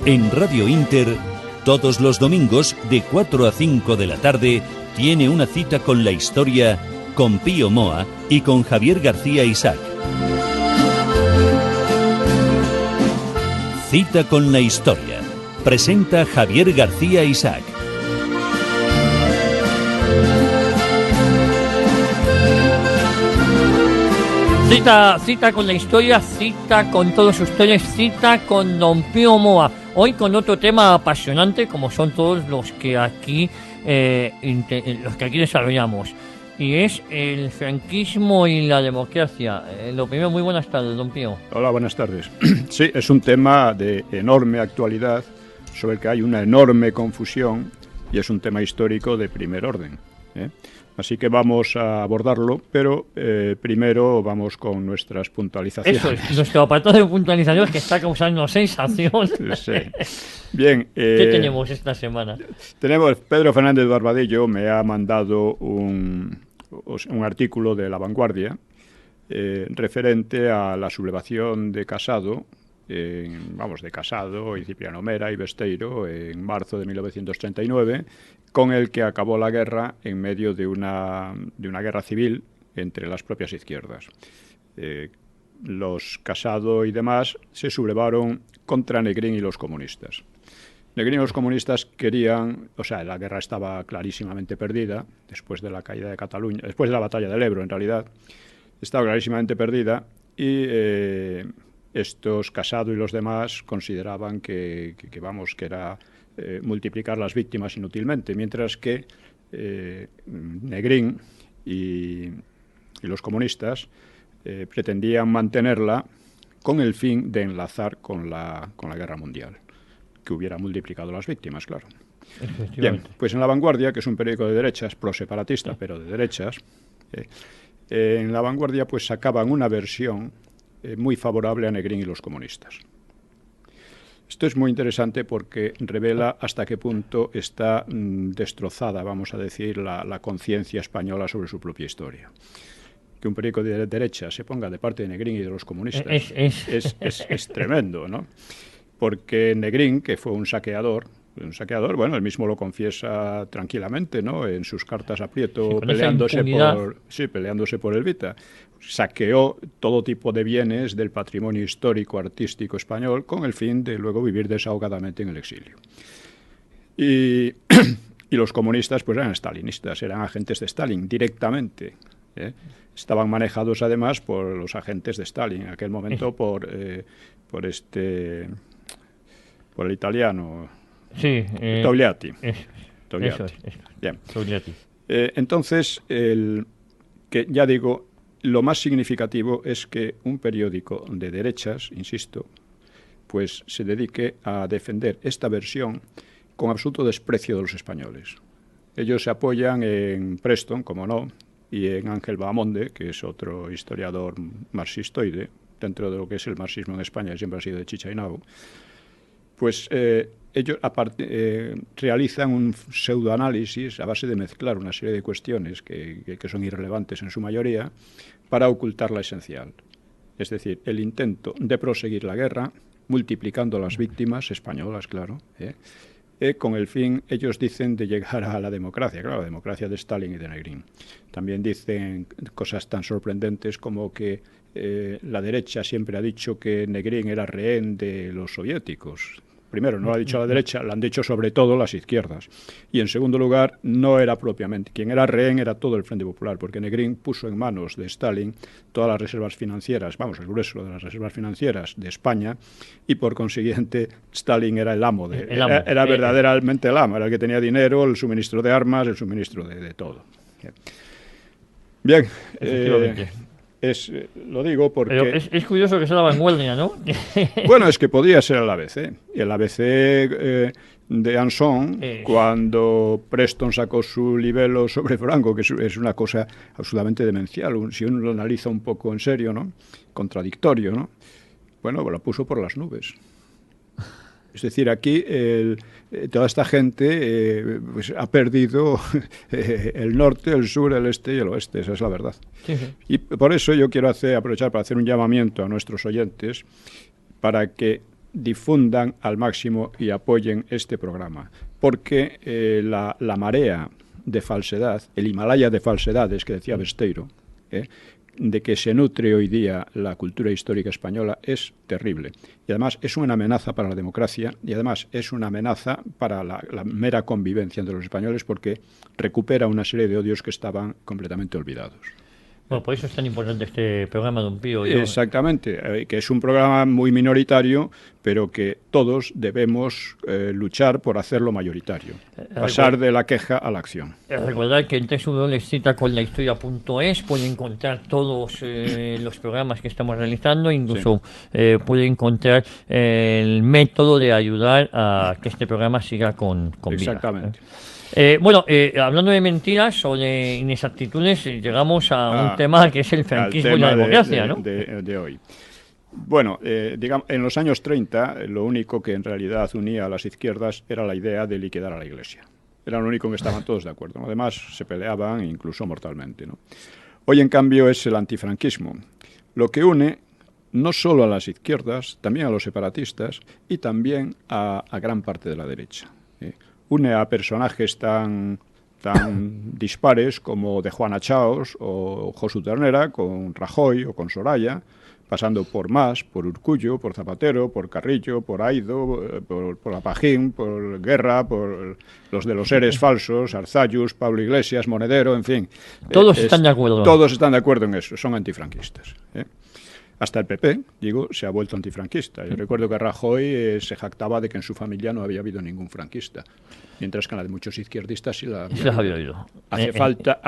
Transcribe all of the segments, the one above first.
En Radio Inter, todos los domingos de 4 a 5 de la tarde, tiene una cita con la historia con Pío Moa y con Javier García Isaac. Cita con la historia. Presenta Javier García Isaac. Cita con la historia, cita con todos ustedes, cita con don Pío Moa. Hoy con otro tema apasionante, como son todos los que aquí desarrollamos. Y es el franquismo y la democracia. Lo primero, muy buenas tardes, don Pío. Hola, buenas tardes. Sí, es un tema de enorme actualidad, sobre el que hay una enorme confusión, y es un tema histórico de primer orden, ¿eh? Así que vamos a abordarlo, pero primero vamos con nuestras puntualizaciones. Eso es, nuestro apartado de puntualización que está causando sensación. Sí. Bien. ¿Qué tenemos esta semana? Tenemos, Pedro Fernández Barbadillo me ha mandado un artículo de La Vanguardia referente a la sublevación de Casado, de Casado y Cipriano Mera y Besteiro en marzo de 1939, con el que acabó la guerra en medio de una guerra civil entre las propias izquierdas. Los Casado y demás se sublevaron contra Negrín y los comunistas. Negrín y los comunistas querían, la guerra estaba clarísimamente perdida después de la caída de Cataluña, después de la batalla del Ebro en realidad, estaba clarísimamente perdida y estos Casado y los demás consideraban que era multiplicar las víctimas inútilmente, mientras que Negrín y los comunistas pretendían mantenerla con el fin de enlazar con la Guerra Mundial, que hubiera multiplicado las víctimas, claro. Bien, pues en La Vanguardia, que es un periódico de derechas, proseparatista, pero de derechas, en La Vanguardia pues sacaban una versión muy favorable a Negrín y los comunistas. Esto es muy interesante porque revela hasta qué punto está destrozada, vamos a decir, la conciencia española sobre su propia historia. Que un periódico de derecha se ponga de parte de Negrín y de los comunistas es tremendo, ¿no? Porque Negrín, que fue un saqueador, bueno, él mismo lo confiesa tranquilamente, ¿no? En sus cartas a Prieto, peleándose por Elvita. Saqueó todo tipo de bienes del patrimonio histórico, artístico español, con el fin de luego vivir desahogadamente en el exilio. Y los comunistas pues eran stalinistas, eran agentes de Stalin directamente, ¿eh? Estaban manejados además por los agentes de Stalin, en aquel momento por el italiano. Sí, Togliatti. Eso es. Bien. Togliatti. Entonces, que ya digo, lo más significativo es que un periódico de derechas, insisto, pues se dedique a defender esta versión con absoluto desprecio de los españoles. Ellos se apoyan en Preston, como no, y en Ángel Bahamonde, que es otro historiador marxistoide, dentro de lo que es el marxismo en España, siempre ha sido de chicha y nabo. Pues ellos realizan un pseudoanálisis a base de mezclar una serie de cuestiones que son irrelevantes en su mayoría para ocultar la esencial. Es decir, el intento de proseguir la guerra, multiplicando las víctimas españolas, claro, con el fin, ellos dicen, de llegar a la democracia, claro, la democracia de Stalin y de Negrín. También dicen cosas tan sorprendentes como que la derecha siempre ha dicho que Negrín era rehén de los soviéticos. Primero, no lo ha dicho la derecha, lo han dicho sobre todo las izquierdas. Y en segundo lugar, no era propiamente. Quien era rehén era todo el Frente Popular, porque Negrín puso en manos de Stalin todas las reservas financieras, el grueso de las reservas financieras de España, y por consiguiente Stalin era el amo. Era verdaderamente el amo, era el que tenía dinero, el suministro de armas, el suministro de todo. Bien. Lo digo porque... Pero es curioso que sea La Vanguardia, ¿no? Bueno, es que podía ser el ABC. El ABC de Anson, cuando Preston sacó su libelo sobre Franco, que es una cosa absolutamente demencial, si uno lo analiza un poco en serio, ¿no? Contradictorio, ¿no? Bueno, lo puso por las nubes. Es decir, aquí toda esta gente pues ha perdido el norte, el sur, el este y el oeste, esa es la verdad. Sí. Y por eso yo quiero aprovechar para hacer un llamamiento a nuestros oyentes para que difundan al máximo y apoyen este programa, porque la marea de falsedad, el Himalaya de falsedades que decía Besteiro, de que se nutre hoy día la cultura histórica española es terrible. Y además es una amenaza para la democracia y además es una amenaza para la mera convivencia entre los españoles porque recupera una serie de odios que estaban completamente olvidados. Bueno, por eso es tan importante este programa, don Pío. Exactamente, que es un programa muy minoritario, pero que todos debemos luchar por hacerlo mayoritario, pasar de la queja a la acción. Recordad que en www.citaconlahistoria.es pueden encontrar todos los programas que estamos realizando, incluso pueden encontrar el método de ayudar a que este programa siga con vida. Exactamente. Hablando de mentiras o de inexactitudes, llegamos a un tema que es el franquismo y la democracia, ¿no? De hoy. Bueno, digamos, en los años 30 lo único que en realidad unía a las izquierdas era la idea de liquidar a la Iglesia. Era lo único en que estaban todos de acuerdo. Además, se peleaban incluso mortalmente, ¿no? Hoy, en cambio, es el antifranquismo, lo que une no solo a las izquierdas, también a los separatistas y también a gran parte de la derecha. Une a personajes tan dispares como de Juana Chaos o Josu Ternera, con Rajoy o con Soraya, pasando por Mas, por Urkullu, por Zapatero, por Carrillo, por Aido, por Apajín, por Guerra, por los de los seres falsos, Arzallus, Pablo Iglesias, Monedero, en fin. Todos están de acuerdo. Todos están de acuerdo en eso, son antifranquistas. Hasta el PP, se ha vuelto antifranquista. Yo recuerdo que Rajoy se jactaba de que en su familia no había habido ningún franquista, mientras que en la de muchos izquierdistas sí la había habido. Hace falta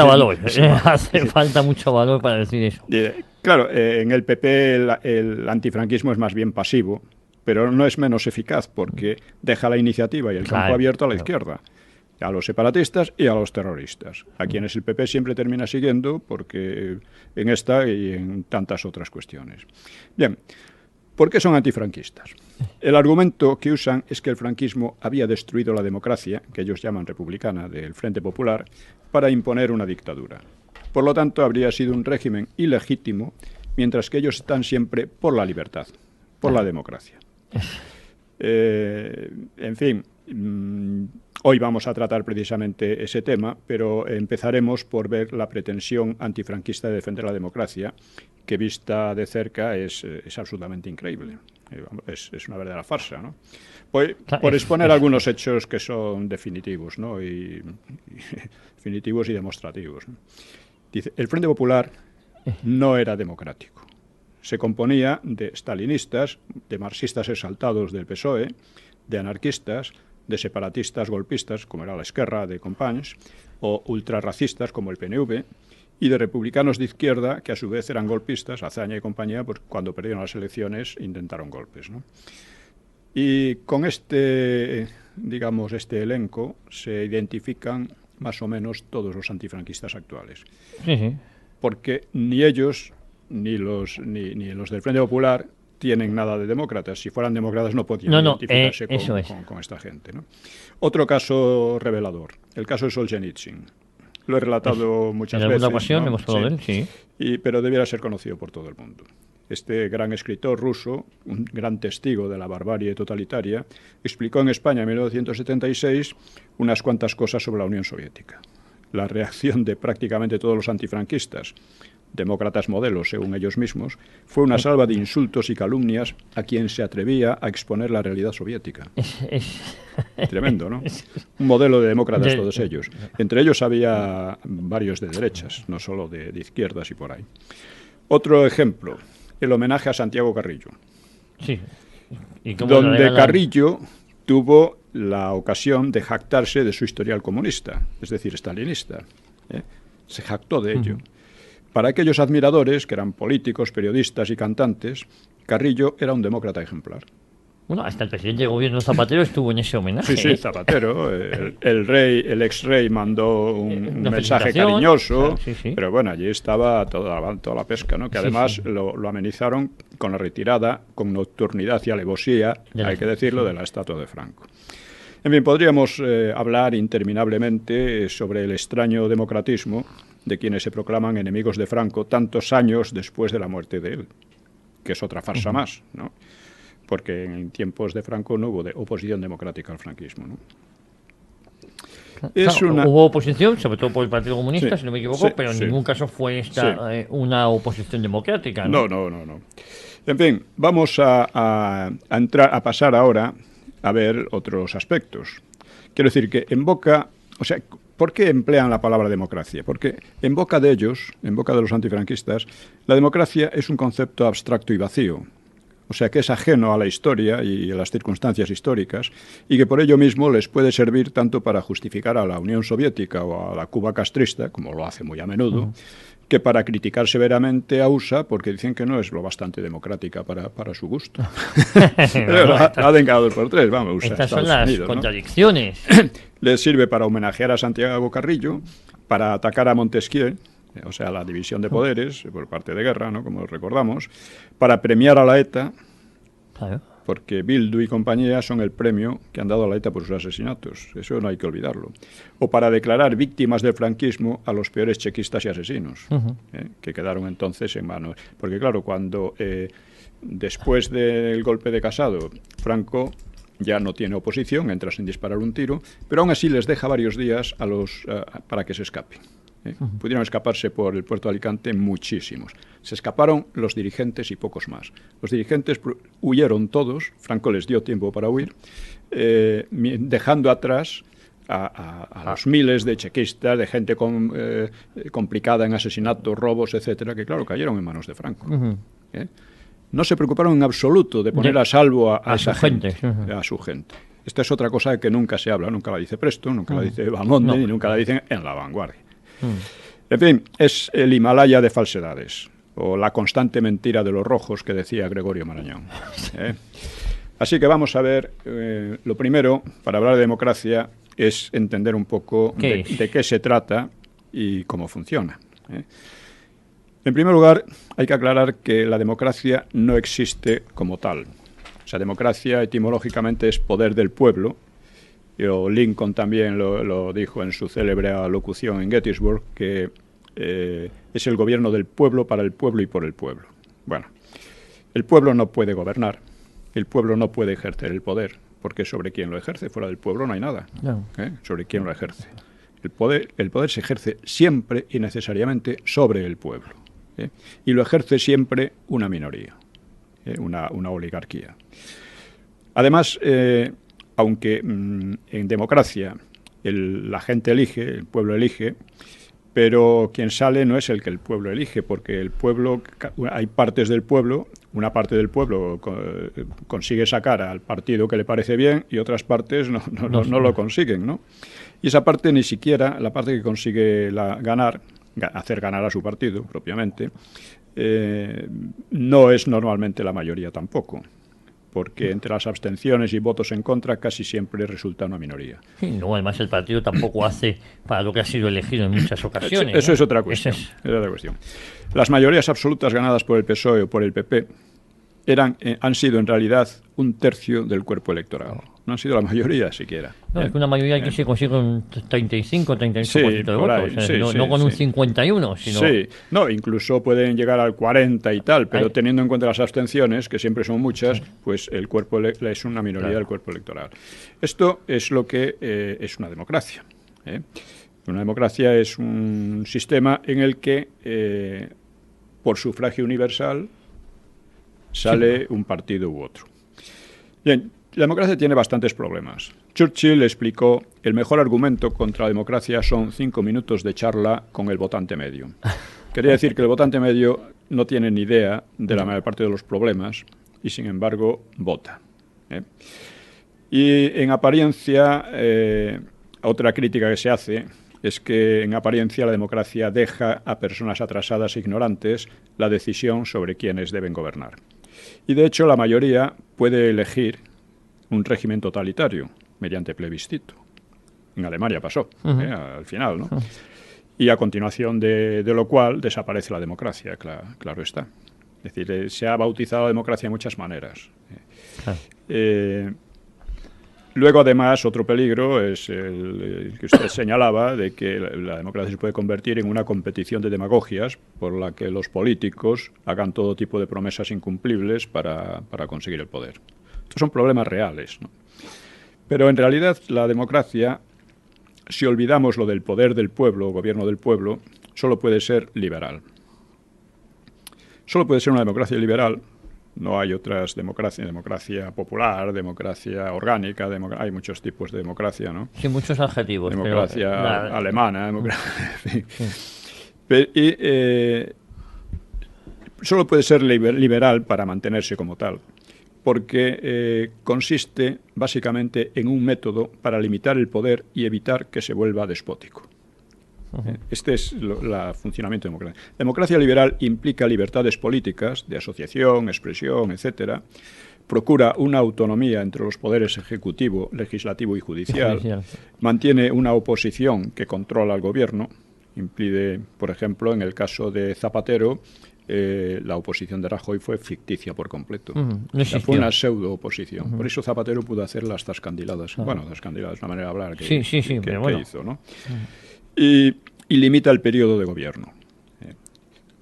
valor, hace falta mucho valor para decir eso. Claro, en el PP el antifranquismo es más bien pasivo, pero no es menos eficaz porque deja la iniciativa y el campo abierto a la izquierda, a los separatistas y a los terroristas, a quienes el PP siempre termina siguiendo porque en esta y en tantas otras cuestiones. Bien, ¿por qué son antifranquistas? El argumento que usan es que el franquismo había destruido la democracia, que ellos llaman republicana, del Frente Popular, para imponer una dictadura. Por lo tanto, habría sido un régimen ilegítimo, mientras que ellos están siempre por la libertad, por la democracia. En fin, hoy vamos a tratar precisamente ese tema, pero empezaremos por ver la pretensión antifranquista de defender la democracia, que vista de cerca es absolutamente increíble. Es una verdadera farsa, ¿no? Por exponer algunos hechos que son definitivos, ¿no? Definitivos y demostrativos, ¿no? Dice, el Frente Popular no era democrático. Se componía de stalinistas, de marxistas exaltados del PSOE, de anarquistas, de separatistas golpistas, como era la Esquerra de Companys, o ultrarracistas, como el PNV, y de republicanos de izquierda, que a su vez eran golpistas, Azaña y compañía, pues cuando perdieron las elecciones intentaron golpes, ¿no? Y con este elenco se identifican más o menos todos los antifranquistas actuales. Sí. Porque ni ellos, ni los del Frente Popular tienen nada de demócratas. Si fueran demócratas no podían identificarse con esta gente, ¿no? Otro caso revelador, el caso de Solzhenitsyn. Lo he relatado muchas veces. En alguna ocasión hemos hablado de él, sí. Pero debiera ser conocido por todo el mundo. Este gran escritor ruso, un gran testigo de la barbarie totalitaria, explicó en España en 1976 unas cuantas cosas sobre la Unión Soviética. La reacción de prácticamente todos los antifranquistas, demócratas modelos según ellos mismos, fue una salva de insultos y calumnias a quien se atrevía a exponer la realidad soviética. Tremendo, ¿no? Un modelo de demócratas todos ellos. Entre ellos había varios de derechas, no solo de izquierdas y por ahí. Otro ejemplo, el homenaje a Santiago Carrillo. Sí. Donde Carrillo tuvo la ocasión de jactarse de su historial comunista, es decir, stalinista. Se jactó de ello. Para aquellos admiradores, que eran políticos, periodistas y cantantes, Carrillo era un demócrata ejemplar. Bueno, hasta el presidente de gobierno Zapatero estuvo en ese homenaje. Sí, Zapatero. El ex-rey mandó un mensaje cariñoso, pero bueno, allí estaba toda la pesca, ¿no? Que además lo amenizaron con la retirada, con nocturnidad y alevosía, hay que decirlo, de la estatua de Franco. En fin, podríamos hablar interminablemente sobre el extraño democratismo de quienes se proclaman enemigos de Franco tantos años después de la muerte de él, que es otra farsa más, ¿no? porque en tiempos de Franco no hubo oposición democrática al franquismo, ¿no? Hubo oposición, sobre todo por el Partido Comunista, si no me equivoco, pero en ningún caso fue esta una oposición democrática, ¿no? No. En fin, vamos a pasar ahora a ver otros aspectos. Quiero decir que ¿por qué emplean la palabra democracia? Porque en boca de ellos, en boca de los antifranquistas, la democracia es un concepto abstracto y vacío. O sea, que es ajeno a la historia y a las circunstancias históricas, y que por ello mismo les puede servir tanto para justificar a la Unión Soviética o a la Cuba castrista, como lo hace muy a menudo, que para criticar severamente a USA, porque dicen que no es lo bastante democrática para su gusto. Ha vengado por tres, vamos, USA. Estas son las contradicciones. Les sirve para homenajear a Santiago Carrillo, para atacar a Montesquieu, o sea, la división de poderes por parte de Guerra, ¿no?, como recordamos, para premiar a la ETA, porque Bildu y compañía son el premio que han dado a la ETA por sus asesinatos. Eso no hay que olvidarlo. O para declarar víctimas del franquismo a los peores chequistas y asesinos, que quedaron entonces en manos. Porque claro, cuando después del golpe de Casado, Franco ya no tiene oposición, entra sin disparar un tiro, pero aún así les deja varios días para que se escapen. Pudieron escaparse por el puerto de Alicante muchísimos. Se escaparon los dirigentes y pocos más. Los dirigentes huyeron todos, Franco les dio tiempo para huir, dejando atrás a los miles de chequistas, de gente complicada en asesinatos, robos, etcétera, que claro, cayeron en manos de Franco. No se preocuparon en absoluto de poner a salvo a esa gente, a su gente. Esta es otra cosa que nunca se habla, nunca la dice Preston, nunca la dice Bamonde, ni nunca la dicen en La Vanguardia. En fin, es el Himalaya de falsedades, o la constante mentira de los rojos que decía Gregorio Marañón. Así que vamos a ver, lo primero, para hablar de democracia, es entender un poco de qué se trata y cómo funciona. En primer lugar, hay que aclarar que la democracia no existe como tal. O sea, democracia etimológicamente es poder del pueblo. Lincoln también lo dijo en su célebre alocución en Gettysburg, que es el gobierno del pueblo, para el pueblo y por el pueblo. Bueno, el pueblo no puede gobernar, el pueblo no puede ejercer el poder, porque sobre quién lo ejerce, fuera del pueblo no hay nada. Sobre quién lo ejerce. El poder se ejerce siempre y necesariamente sobre el pueblo. Y lo ejerce siempre una minoría, una oligarquía. Además, aunque en democracia la gente elige, el pueblo elige, pero quien sale no es el que el pueblo elige, porque el pueblo, hay partes del pueblo, una parte del pueblo consigue sacar al partido que le parece bien y otras partes no lo consiguen, ¿no? Y esa parte ni siquiera, la parte que consigue hacer ganar a su partido propiamente, no es normalmente la mayoría tampoco, porque entre las abstenciones y votos en contra casi siempre resulta una minoría. No, además el partido tampoco hace para lo que ha sido elegido en muchas ocasiones. Eso es otra cuestión. Es otra cuestión. Las mayorías absolutas ganadas por el PSOE o por el PP han sido en realidad un tercio del cuerpo electoral. No han sido la mayoría siquiera. No, es que una mayoría aquí se consigue un 35% de votos. No con un 51, sino... Sí, no, incluso pueden llegar al 40 y tal, pero teniendo en cuenta las abstenciones, que siempre son muchas, pues el cuerpo es una minoría del cuerpo electoral. Esto es lo que es una democracia. Una democracia es un sistema en el que, por sufragio universal, sale un partido u otro. Bien, la democracia tiene bastantes problemas. Churchill explicó: el mejor argumento contra la democracia son 5 minutos de charla con el votante medio. Quería decir que el votante medio no tiene ni idea de la mayor parte de los problemas y, sin embargo, vota. Y en apariencia, otra crítica que se hace es que en apariencia la democracia deja a personas atrasadas e ignorantes la decisión sobre quiénes deben gobernar. Y de hecho la mayoría puede elegir un régimen totalitario mediante plebiscito. En Alemania pasó, al final, ¿no? Y a continuación de lo cual desaparece la democracia, claro está. Es decir, se ha bautizado la democracia de muchas maneras. Luego, además, otro peligro es el que usted señalaba, de que la democracia se puede convertir en una competición de demagogias por la que los políticos hagan todo tipo de promesas incumplibles para conseguir el poder. Estos son problemas reales, ¿no? Pero en realidad la democracia, si olvidamos lo del poder del pueblo, gobierno del pueblo, solo puede ser liberal. Solo puede ser una democracia liberal. No hay otras democracias, democracia popular, democracia orgánica, hay muchos tipos de democracia, ¿no? Sí, muchos adjetivos. Democracia alemana, democracia... solo puede ser liberal para mantenerse como tal, porque consiste básicamente en un método para limitar el poder y evitar que se vuelva despótico. Este es el funcionamiento democrático. Democracia liberal implica libertades políticas, de asociación, expresión, etcétera. Procura una autonomía entre los poderes ejecutivo, legislativo y judicial. Mantiene una oposición que controla al gobierno. Impide, por ejemplo, en el caso de Zapatero, la oposición de Rajoy fue ficticia por completo. No fue una pseudo-oposición. Por eso Zapatero pudo hacer las zascandiladas. Bueno, zascandiladas es una manera de hablar que hizo, ¿no? Y limita el periodo de gobierno,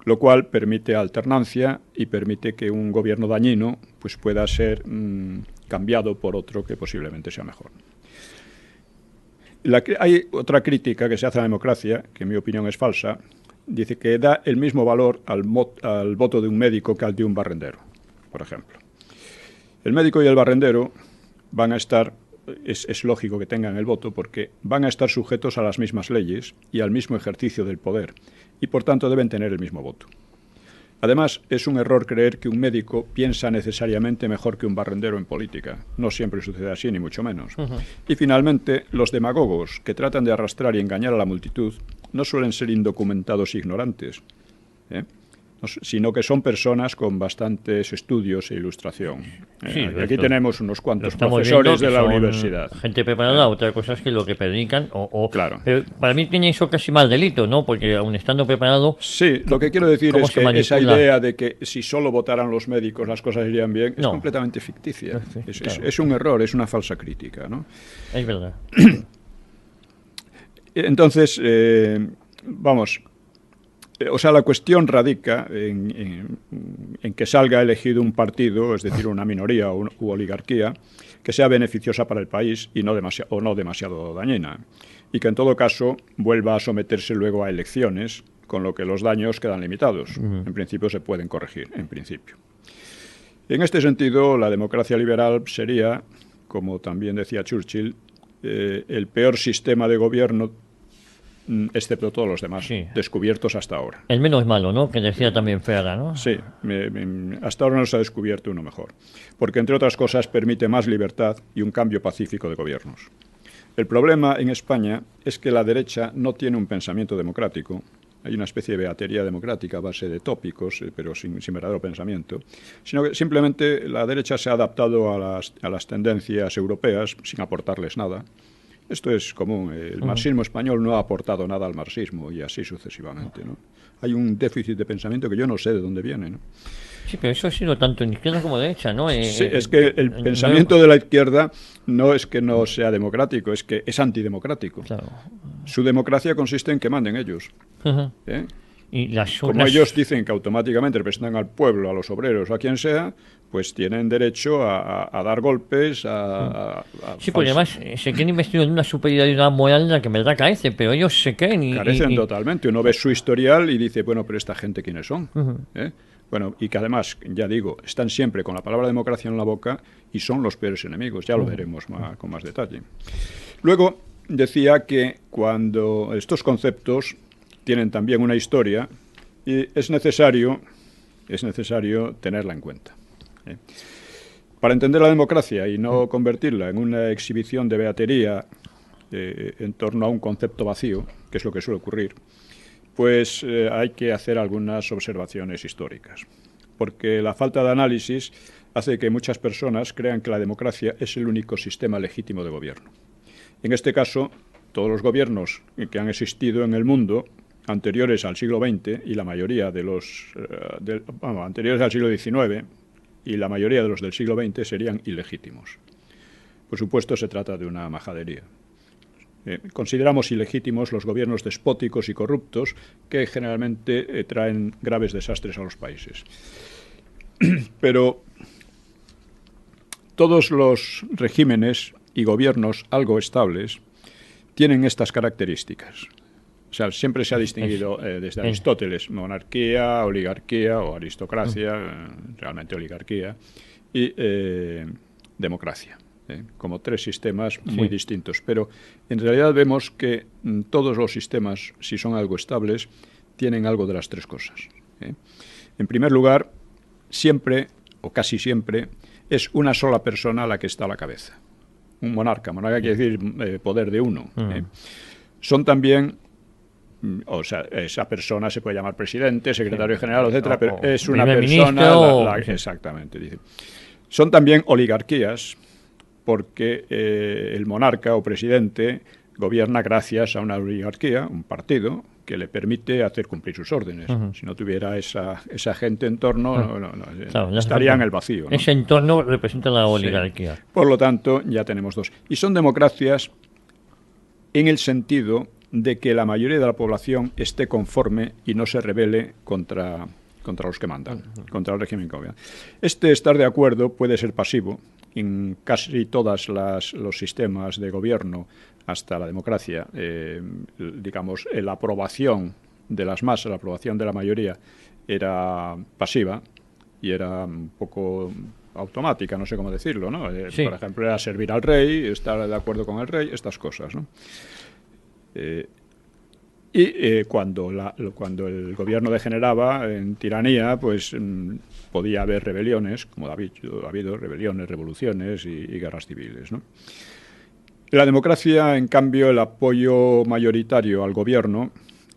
lo cual permite alternancia y permite que un gobierno dañino pues pueda ser cambiado por otro que posiblemente sea mejor. Hay otra crítica que se hace a la democracia, que en mi opinión es falsa. Dice que da el mismo valor al voto de un médico que al de un barrendero, por ejemplo. El médico y el barrendero van a estar... Es lógico que tengan el voto porque van a estar sujetos a las mismas leyes y al mismo ejercicio del poder y por tanto deben tener el mismo voto. Además, es un error creer que un médico piensa necesariamente mejor que un barrendero en política. No siempre sucede así, ni mucho menos. Y finalmente, los demagogos que tratan de arrastrar y engañar a la multitud no suelen ser indocumentados e ignorantes, sino que son personas con bastantes estudios e ilustración. Sí, aquí tenemos unos cuantos profesores de la universidad. Gente preparada, otra cosa es que lo que predican, claro. Para mí tiene eso casi más delito, ¿no? Porque aun estando preparado... Sí, lo que quiero decir es que esa idea de que si solo votaran los médicos las cosas irían bien es completamente ficticia. Sí, claro. Es un error, es una falsa crítica, ¿no? Es verdad. Entonces, vamos... O sea, la cuestión radica en que salga elegido un partido, es decir, una minoría u oligarquía, que sea beneficiosa para el país y no demasiado dañina. Y que, en todo caso, vuelva a someterse luego a elecciones, con lo que los daños quedan limitados. En principio se pueden corregir, en principio. En este sentido, la democracia liberal sería, como también decía Churchill, el peor sistema de gobierno excepto todos los demás, descubiertos hasta ahora. El menos malo, ¿no? Que decía también Fraga, ¿no? Sí, hasta ahora no se ha descubierto uno mejor, porque entre otras cosas permite más libertad y un cambio pacífico de gobiernos. El problema en España es que la derecha no tiene un pensamiento democrático. Hay una especie de beatería democrática a base de tópicos, pero sin verdadero pensamiento, sino que simplemente la derecha se ha adaptado a las tendencias europeas sin aportarles nada. Esto es común. El marxismo español no ha aportado nada al marxismo y así sucesivamente, ¿no? Hay un déficit de pensamiento que yo no sé de dónde viene, ¿no? Sí, pero eso ha sido tanto en izquierda como derecha, ¿no? Sí, es que el pensamiento de la izquierda no es que no sea democrático, es que es antidemocrático. Claro. Su democracia consiste en que manden ellos. Y como ellos dicen que automáticamente representan al pueblo, a los obreros, a quien sea, pues tienen derecho a dar golpes, sí, porque además se creen investidos de una superioridad moral en la que en verdad carecen, pero ellos se creen carecen totalmente. Uno ve su historial y dice, bueno, pero esta gente, ¿quiénes son? Bueno, y que además, ya digo, están siempre con la palabra democracia en la boca y son los peores enemigos. Ya lo veremos con más detalle. Luego, decía que cuando estos conceptos tienen también una historia y es necesario tenerla en cuenta. Para entender la democracia y no convertirla en una exhibición de beatería en torno a un concepto vacío, que es lo que suele ocurrir, pues hay que hacer algunas observaciones históricas. Porque la falta de análisis hace que muchas personas crean que la democracia es el único sistema legítimo de gobierno. En este caso, todos los gobiernos que han existido en el mundo anteriores al siglo XX y la mayoría de los anteriores al siglo XIX y la mayoría de los del siglo XX serían ilegítimos. Por supuesto, se trata de una majadería. Consideramos ilegítimos los gobiernos despóticos y corruptos que generalmente traen graves desastres a los países. Pero todos los regímenes y gobiernos algo estables tienen estas características. O sea, siempre se ha distinguido desde Aristóteles, monarquía, oligarquía o aristocracia, realmente oligarquía, y democracia, como tres sistemas muy distintos. Pero en realidad vemos que todos los sistemas, si son algo estables, tienen algo de las tres cosas. En primer lugar, siempre, o casi siempre, es una sola persona la que está a la cabeza. Un monarca. Monarca quiere decir poder de uno. Son también... O sea, esa persona se puede llamar presidente, secretario general, etcétera, pero es una persona... Exactamente, dice. Son también oligarquías, porque el monarca o presidente gobierna gracias a una oligarquía, un partido, que le permite hacer cumplir sus órdenes. Si no tuviera esa gente en torno, claro, estaría en el vacío, ¿no? Ese entorno representa la oligarquía. Sí. Por lo tanto, ya tenemos dos. Y son democracias en el sentido de que la mayoría de la población esté conforme y no se rebele contra los que mandan, contra el régimen que gobierna. Este estar de acuerdo puede ser pasivo. En casi todos los sistemas de gobierno, hasta la democracia, digamos, la aprobación de las masas, la aprobación de la mayoría era pasiva y era un poco automática, no sé cómo decirlo, ¿no? Por ejemplo, era servir al rey, estar de acuerdo con el rey, estas cosas, ¿no? Cuando el gobierno degeneraba en tiranía, pues podía haber rebeliones, como ha habido rebeliones, revoluciones y guerras civiles, ¿no? En la democracia, en cambio, el apoyo mayoritario al gobierno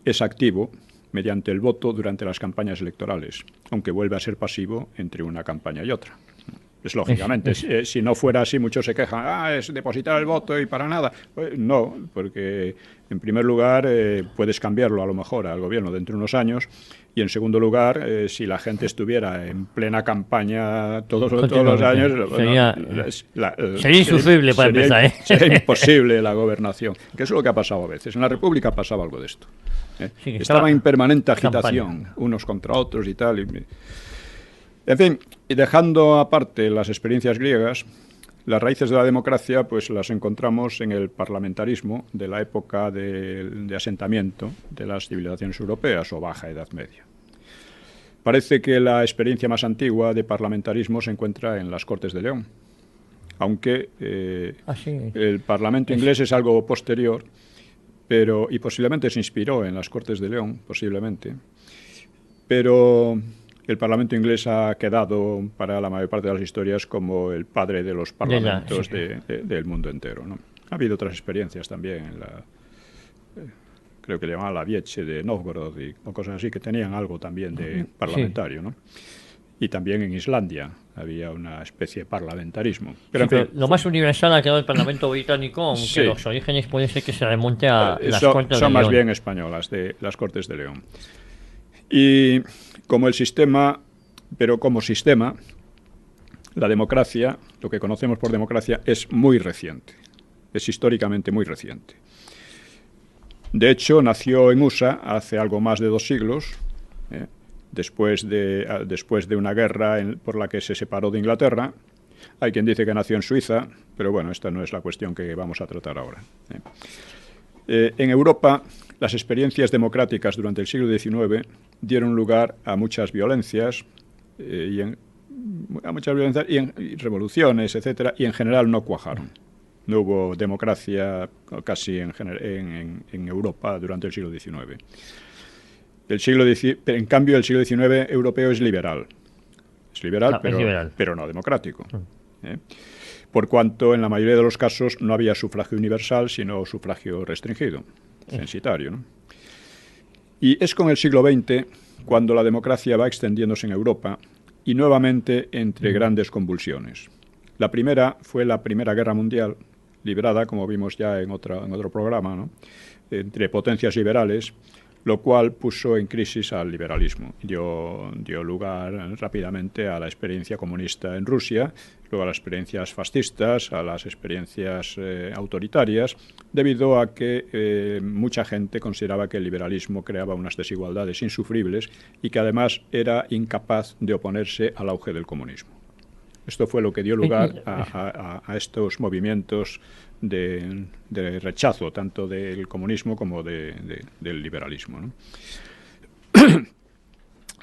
es activo mediante el voto durante las campañas electorales, aunque vuelve a ser pasivo entre una campaña y otra. Es lógicamente, si no fuera así, muchos se quejan, es depositar el voto y para nada. Pues no, porque en primer lugar puedes cambiarlo a lo mejor al gobierno dentro de unos años, y en segundo lugar, si la gente estuviera en plena campaña todos los años, sería insufrible para empezar. Sería imposible la gobernación, que es lo que ha pasado a veces. En la República pasaba algo de esto. Estaba en permanente agitación, unos contra otros y tal. En fin, y dejando aparte las experiencias griegas, las raíces de la democracia pues las encontramos en el parlamentarismo de la época de asentamiento de las civilizaciones europeas o Baja Edad Media. Parece que la experiencia más antigua de parlamentarismo se encuentra en las Cortes de León, aunque el Parlamento inglés es algo posterior, y posiblemente se inspiró en las Cortes de León, posiblemente, pero... El Parlamento inglés ha quedado, para la mayor parte de las historias, como el padre de los parlamentos del mundo entero, ¿no? Ha habido otras experiencias también, creo que le llamaban la Vieche de Novgorod o cosas así, que tenían algo también de parlamentario, ¿no? Y también en Islandia había una especie de parlamentarismo. Pero, en fin, lo más universal ha quedado el Parlamento británico, aunque los orígenes puede ser que se remonte a las Cortes de León. Son más bien españolas, de las Cortes de León. Y como sistema, la democracia, lo que conocemos por democracia, es muy reciente, es históricamente muy reciente. De hecho, nació en USA hace algo más de 2 siglos, después de una guerra por la que se separó de Inglaterra. Hay quien dice que nació en Suiza, pero bueno, esta no es la cuestión que vamos a tratar ahora. En Europa, las experiencias democráticas durante el siglo XIX dieron lugar a muchas violencias, y revoluciones, etcétera, y en general no cuajaron. No hubo democracia casi en Europa durante el siglo XIX. En cambio, el siglo XIX europeo es liberal. Es liberal, pero no democrático. Por cuanto en la mayoría de los casos no había sufragio universal, sino sufragio restringido, censitario, ¿no? Y es con el siglo XX cuando la democracia va extendiéndose en Europa y nuevamente entre grandes convulsiones. La primera fue la Primera Guerra Mundial, librada, como vimos ya en otro programa, ¿no?, entre potencias liberales, lo cual puso en crisis al liberalismo. Dio lugar rápidamente a la experiencia comunista en Rusia, luego a las experiencias fascistas, a las experiencias autoritarias, debido a que mucha gente consideraba que el liberalismo creaba unas desigualdades insufribles y que además era incapaz de oponerse al auge del comunismo. Esto fue lo que dio lugar a estos movimientos de rechazo, tanto del comunismo como del liberalismo, ¿no?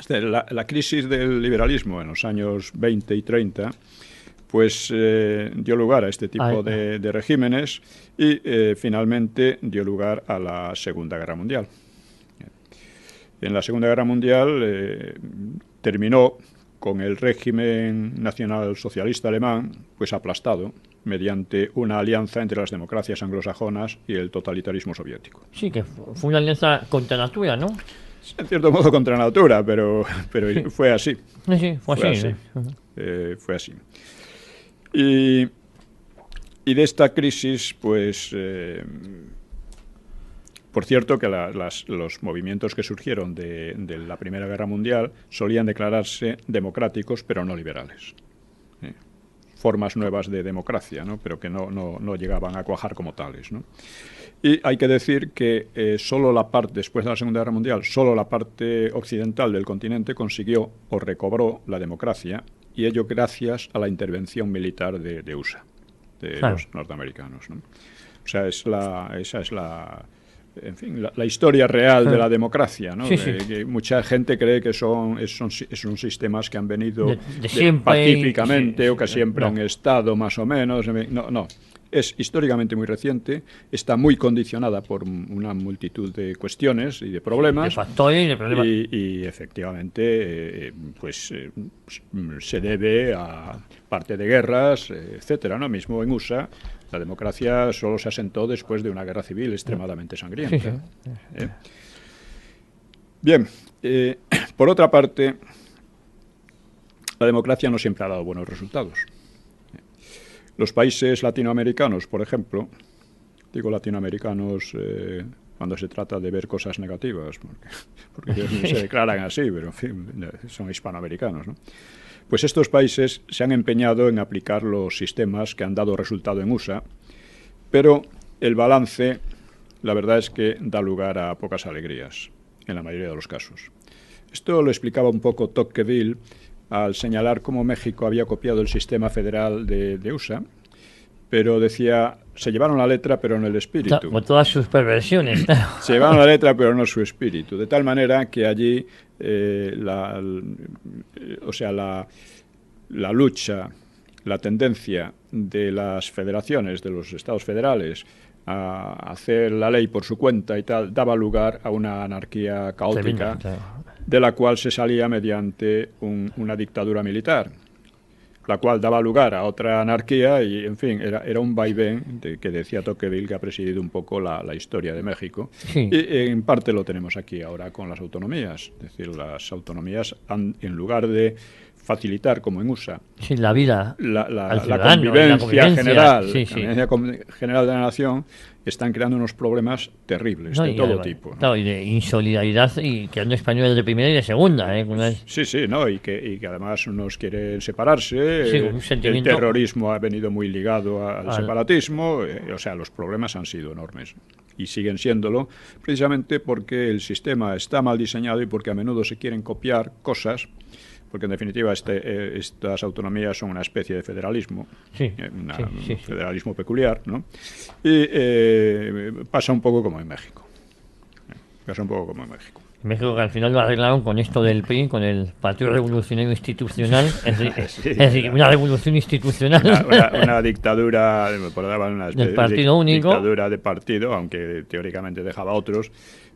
La crisis del liberalismo en los años 20 y 30 pues dio lugar a este tipo de regímenes y finalmente dio lugar a la Segunda Guerra Mundial. En la Segunda Guerra Mundial terminó con el régimen nacionalsocialista alemán pues aplastado mediante una alianza entre las democracias anglosajonas y el totalitarismo soviético. Sí, que fue una alianza contra natura, ¿no? En cierto modo contra natura, pero sí. Fue así. Sí, fue así. Fue así. Y de esta crisis, pues, por cierto, que los movimientos que surgieron de la Primera Guerra Mundial solían declararse democráticos, pero no liberales. Formas nuevas de democracia, ¿no? Pero que no llegaban a cuajar como tales, ¿no? Y hay que decir que solo la parte, después de la Segunda Guerra Mundial, solo la parte occidental del continente consiguió o recobró la democracia, y ello gracias a la intervención militar de USA, de los norteamericanos, ¿no? O sea, esa es la historia real de la democracia, ¿no? Que mucha gente cree que son sistemas que han venido de siempre, pacíficamente o que siempre han estado más o menos. No. Es históricamente muy reciente, está muy condicionada por una multitud de cuestiones y de problemas. De factores y de problemas. Y efectivamente, se debe a parte de guerras, etcétera, ¿no? Mismo en USA, la democracia solo se asentó después de una guerra civil extremadamente sangrienta. Bien, por otra parte, la democracia no siempre ha dado buenos resultados. Los países latinoamericanos, por ejemplo, digo latinoamericanos cuando se trata de ver cosas negativas, porque ellos no se declaran así, pero en fin, son hispanoamericanos, ¿no? Pues estos países se han empeñado en aplicar los sistemas que han dado resultado en USA, pero el balance, la verdad es que da lugar a pocas alegrías, en la mayoría de los casos. Esto lo explicaba un poco Tocqueville al señalar cómo México había copiado el sistema federal de USA, pero decía, se llevaron la letra pero no el espíritu. Con todas sus perversiones. Se llevaron la letra pero no su espíritu, de tal manera que allí la lucha, la tendencia de las federaciones, de los estados federales, a hacer la ley por su cuenta y tal, daba lugar a una anarquía caótica, de la cual se salía mediante una dictadura militar, la cual daba lugar a otra anarquía y, en fin, era un vaivén que decía Tocqueville, que ha presidido un poco la historia de México. Sí. Y en parte lo tenemos aquí ahora con las autonomías. Es decir, las autonomías han, en lugar de facilitar, como en USA, la vida, la convivencia general, general de la nación, están creando unos problemas terribles de todo tipo, ¿no? Claro, y de insolidaridad, y creando españoles de primera y de segunda. Sí, ¿no? Y que además unos quieren separarse. El terrorismo ha venido muy ligado al separatismo. O sea, los problemas han sido enormes y siguen siéndolo, precisamente porque el sistema está mal diseñado y porque a menudo se quieren copiar cosas. Porque en definitiva estas autonomías son una especie de federalismo, federalismo peculiar, ¿no? Y pasa un poco como en México. En México, que al final lo arreglaron con esto del PRI, con el Partido Revolucionario Institucional, es decir, una revolución institucional. Una dictadura, del partido único. Dictadura de partido, aunque teóricamente dejaba otros,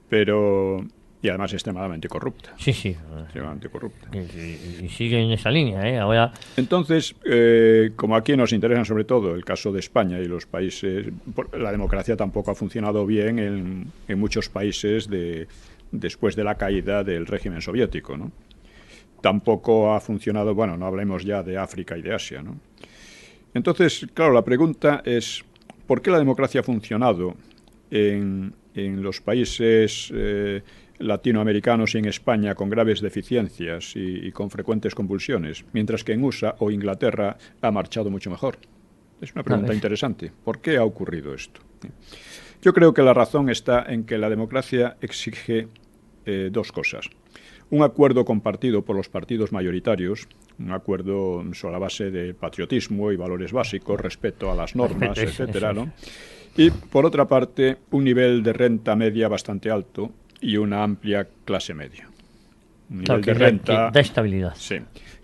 pero... Y además extremadamente corrupta. Sí. Extremadamente corrupta. Y sigue en esa línea, Ahora... Entonces, como aquí nos interesa sobre todo el caso de España y los países... La democracia tampoco ha funcionado bien en muchos países después de la caída del régimen soviético, ¿no? Tampoco ha funcionado... Bueno, no hablemos ya de África y de Asia, ¿no? Entonces, claro, la pregunta es... ¿Por qué la democracia ha funcionado en los países... latinoamericanos y en España con graves deficiencias y con frecuentes convulsiones, mientras que en USA o Inglaterra ha marchado mucho mejor? Es una pregunta interesante. ¿Por qué ha ocurrido esto? Yo creo que la razón está en que la democracia exige dos cosas. Un acuerdo compartido por los partidos mayoritarios, Un acuerdo sobre la base de patriotismo y valores básicos, respeto a las normas, etcétera, ¿no? Y, por otra parte, un nivel de renta media bastante alto y una amplia clase media. Un nivel de renta... Da estabilidad. Sí,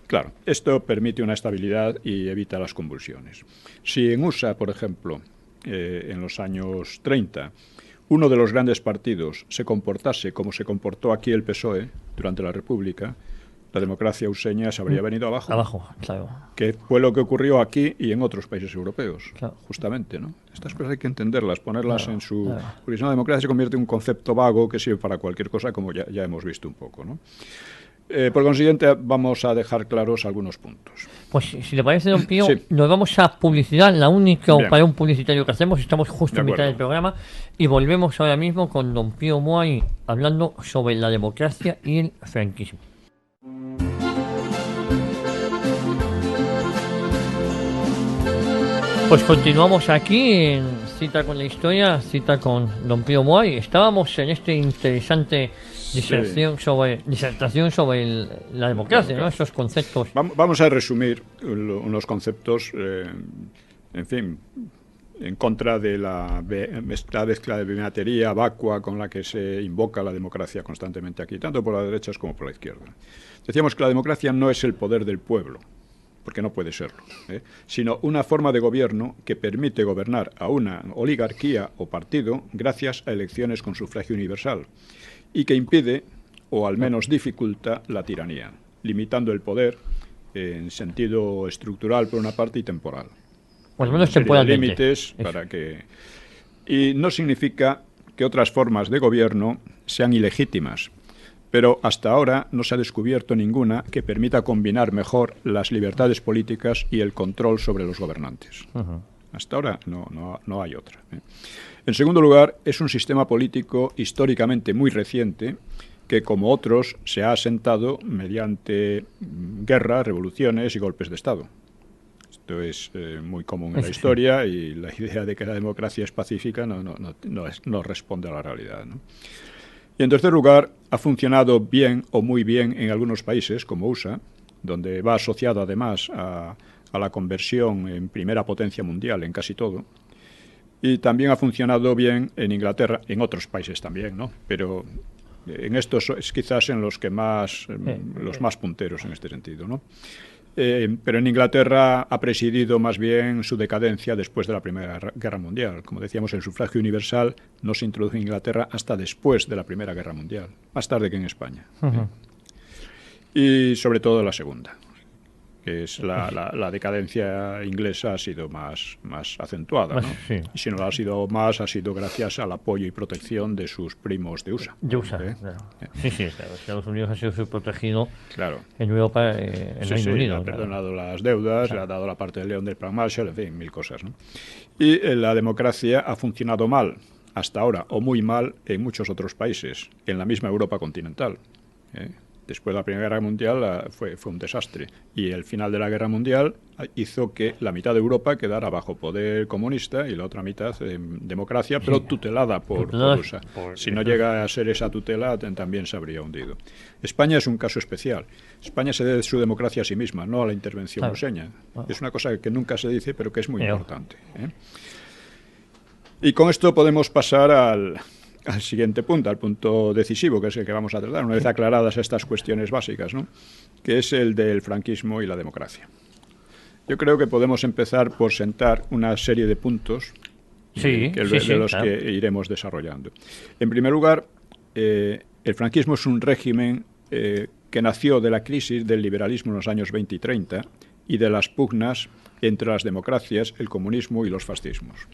claro. Esto permite una estabilidad y evita las convulsiones. Si en USA, por ejemplo, en los años 30, uno de los grandes partidos se comportase como se comportó aquí el PSOE durante la República, la democracia useña se habría venido abajo. Abajo, claro. Que fue lo que ocurrió aquí y en otros países europeos, claro. Justamente, ¿no? Estas cosas hay que entenderlas, ponerlas en su... Porque si no, la democracia se convierte en un concepto vago que sirve para cualquier cosa, como ya hemos visto un poco, ¿no? Por consiguiente, vamos a dejar claros algunos puntos. Pues si le parece, don Pío, Sí. nos vamos a publicidad, la única Bien. parón publicitario que hacemos, estamos justo De en mitad acuerdo. del programa, y volvemos ahora mismo con don Pío Moa y hablando sobre la democracia y el franquismo. Pues continuamos aquí en Cita con la Historia, cita con don Pío Moa, y estábamos en este interesante disertación sobre la democracia, ¿no? Esos conceptos. Vamos a resumir unos conceptos, en fin, en contra de la mezcla de bimeatería vacua con la que se invoca la democracia constantemente aquí, tanto por las derechas como por la izquierda. Decíamos que la democracia no es el poder del pueblo, porque no puede serlo, sino una forma de gobierno que permite gobernar a una oligarquía o partido gracias a elecciones con sufragio universal y que impide, o al menos dificulta, la tiranía, limitando el poder en sentido estructural por una parte y temporal. Por lo menos Una serie de temporalmente. límites para que... Y no significa que otras formas de gobierno sean ilegítimas, pero hasta ahora no se ha descubierto ninguna que permita combinar mejor las libertades políticas y el control sobre los gobernantes. Hasta ahora no hay otra. En segundo lugar, es un sistema político históricamente muy reciente que, como otros, se ha asentado mediante guerras, revoluciones y golpes de Estado. Esto es muy común en la historia y la idea de que la democracia es pacífica no responde a la realidad, ¿no? Y en tercer lugar, ha funcionado bien o muy bien en algunos países, como USA, donde va asociado además a la conversión en primera potencia mundial en casi todo. Y también ha funcionado bien en Inglaterra, en otros países también, ¿no? Pero en estos es quizás en los que los más punteros en este sentido, ¿no? Pero en Inglaterra ha presidido más bien su decadencia después de la Primera Guerra Mundial. Como decíamos, el sufragio universal no se introdujo en Inglaterra hasta después de la Primera Guerra Mundial, más tarde que en España. Y sobre todo la Segunda, que es la decadencia inglesa ha sido más acentuada, ¿no? Sí. Y si no ha sido más, ha sido gracias al apoyo y protección de sus primos de USA. De USA, claro. Sí, claro. Estados Unidos ha sido subprotegido Claro. en Europa, en Reino Unido. Ha perdonado las deudas, le ha dado la parte del león del Plan Marshall, en fin, mil cosas, ¿no? Y la democracia ha funcionado mal hasta ahora, o muy mal, en muchos otros países, en la misma Europa continental. Después de la Primera Guerra Mundial fue un desastre. Y el final de la Guerra Mundial hizo que la mitad de Europa quedara bajo poder comunista y la otra mitad democracia, pero tutelada por USA. Si no llega a ser esa tutela, también se habría hundido. España es un caso especial. España se debe su democracia a sí misma, no a la intervención useña. Es una cosa que nunca se dice, pero que es muy importante. Y con esto podemos pasar al siguiente punto, al punto decisivo, que es el que vamos a tratar, una vez aclaradas estas cuestiones básicas, ¿no? Que es el del franquismo y la democracia. Yo creo que podemos empezar por sentar una serie de puntos de los que iremos desarrollando. En primer lugar, el franquismo es un régimen que nació de la crisis del liberalismo en los años 20 y 30 y de las pugnas entre las democracias, el comunismo y los fascismos.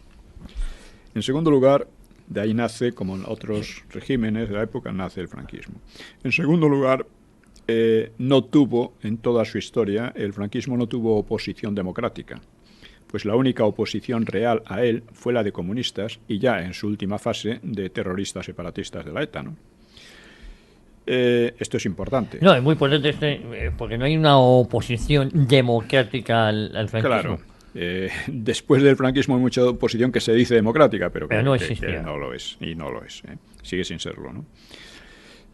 En segundo lugar, de ahí nace, como en otros regímenes de la época, nace el franquismo. En segundo lugar, no tuvo, en toda su historia, el franquismo no tuvo oposición democrática, pues la única oposición real a él fue la de comunistas y ya en su última fase de terroristas separatistas de la ETA, ¿no? Esto es importante. No, es muy potente porque no hay una oposición democrática al franquismo. Claro. Después del franquismo hay mucha oposición que se dice democrática, pero no que no lo es, y no lo es. Sigue sin serlo, ¿no?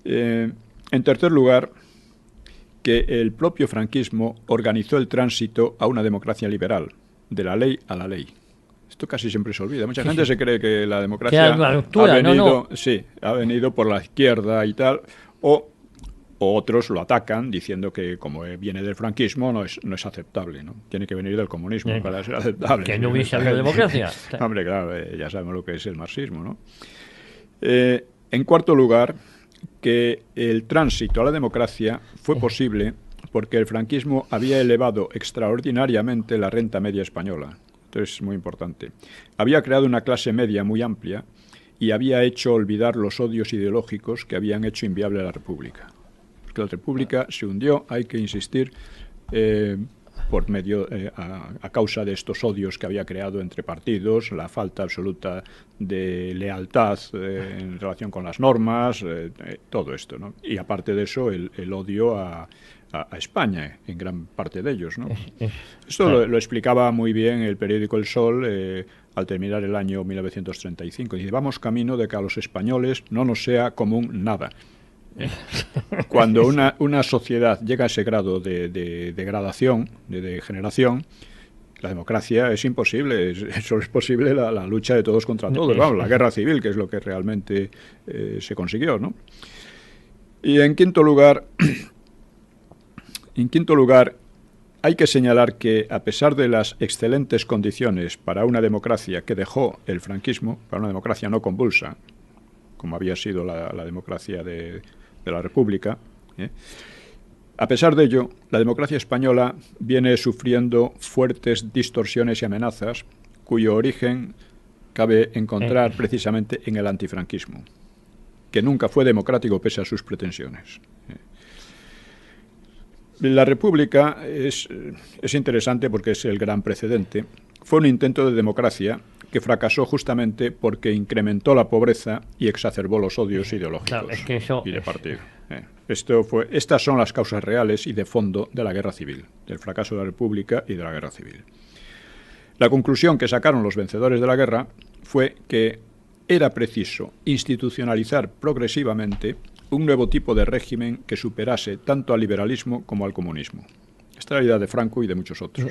En tercer lugar, que el propio franquismo organizó el tránsito a una democracia liberal, de la ley a la ley. Esto casi siempre se olvida. Mucha gente se cree que la democracia ruptura, ha venido por la izquierda y tal, o otros lo atacan diciendo que como viene del franquismo no es aceptable, ¿no? Tiene que venir del comunismo para ser aceptable. Que no hubiese habido democracia. Hombre, claro, ya sabemos lo que es el marxismo, ¿no? En cuarto lugar, que el tránsito a la democracia fue posible porque el franquismo había elevado extraordinariamente la renta media española. Esto es muy importante. Había creado una clase media muy amplia y había hecho olvidar los odios ideológicos que habían hecho inviable la República. Porque la República se hundió, hay que insistir, por medio a causa de estos odios que había creado entre partidos, la falta absoluta de lealtad en relación con las normas, todo esto, ¿no? Y aparte de eso, el odio a España, en gran parte de ellos, ¿no? Esto lo explicaba muy bien el periódico El Sol al terminar el año 1935. Dice, vamos camino de que a los españoles no nos sea común nada. Cuando una sociedad llega a ese grado de degradación, de degeneración, la democracia es imposible. Solo es posible la lucha de todos contra todos, vamos, la guerra civil, que es lo que realmente se consiguió, ¿no? Y en quinto lugar, hay que señalar que, a pesar de las excelentes condiciones para una democracia que dejó el franquismo, para una democracia no convulsa, como había sido la democracia de la República, a pesar de ello, la democracia española viene sufriendo fuertes distorsiones y amenazas, cuyo origen cabe encontrar precisamente en el antifranquismo, que nunca fue democrático pese a sus pretensiones. La República es interesante porque es el gran precedente. Fue un intento de democracia que fracasó justamente porque incrementó la pobreza y exacerbó los odios ideológicos, claro, es que eso y de partido. Estas son las causas reales y de fondo de la guerra civil, del fracaso de la República y de la guerra civil. La conclusión que sacaron los vencedores de la guerra fue que era preciso institucionalizar progresivamente un nuevo tipo de régimen que superase tanto al liberalismo como al comunismo. Esta es la idea de Franco y de muchos otros.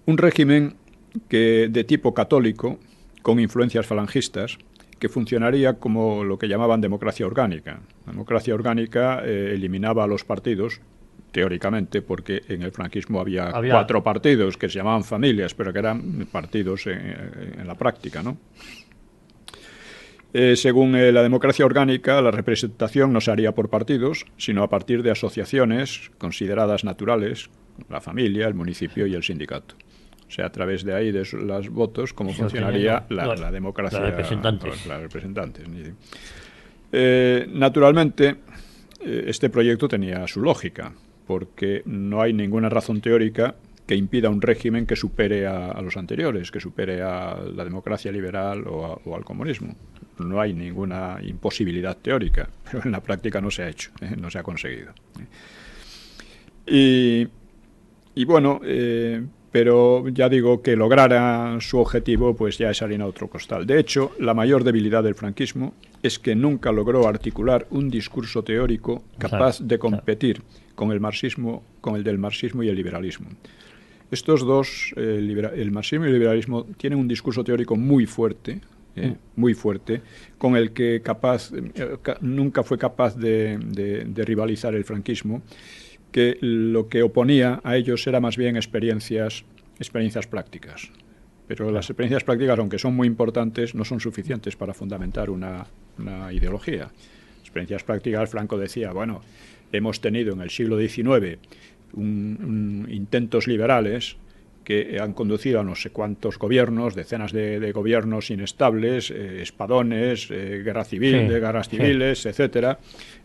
Un régimen de tipo católico, con influencias falangistas, que funcionaría como lo que llamaban democracia orgánica. La democracia orgánica eliminaba a los partidos, teóricamente, porque en el franquismo había 4 partidos que se llamaban familias, pero que eran partidos en la práctica, ¿no? Según la democracia orgánica, la representación no se haría por partidos, sino a partir de asociaciones consideradas naturales, la familia, el municipio y el sindicato. O sea, a través de ahí, de los votos, cómo funcionaría la democracia. Las representantes. Naturalmente, este proyecto tenía su lógica, porque no hay ninguna razón teórica que impida un régimen que supere a los anteriores, que supere a la democracia liberal o al comunismo. No hay ninguna imposibilidad teórica, pero en la práctica no se ha hecho, no se ha conseguido. Y bueno, pero ya digo que lograra su objetivo, pues ya es harina de otro costal. De hecho, la mayor debilidad del franquismo es que nunca logró articular un discurso teórico capaz de competir con el marxismo, con el del marxismo y el liberalismo. Estos dos, el marxismo y el liberalismo, tienen un discurso teórico muy fuerte, con el que nunca fue capaz de rivalizar el franquismo, que lo que oponía a ellos era más bien experiencias prácticas. Pero las experiencias prácticas, aunque son muy importantes, no son suficientes para fundamentar una ideología. Experiencias prácticas, Franco decía, bueno, hemos tenido en el siglo XIX intentos liberales que han conducido a no sé cuántos gobiernos, decenas de gobiernos inestables, espadones, guerras civiles, etcétera,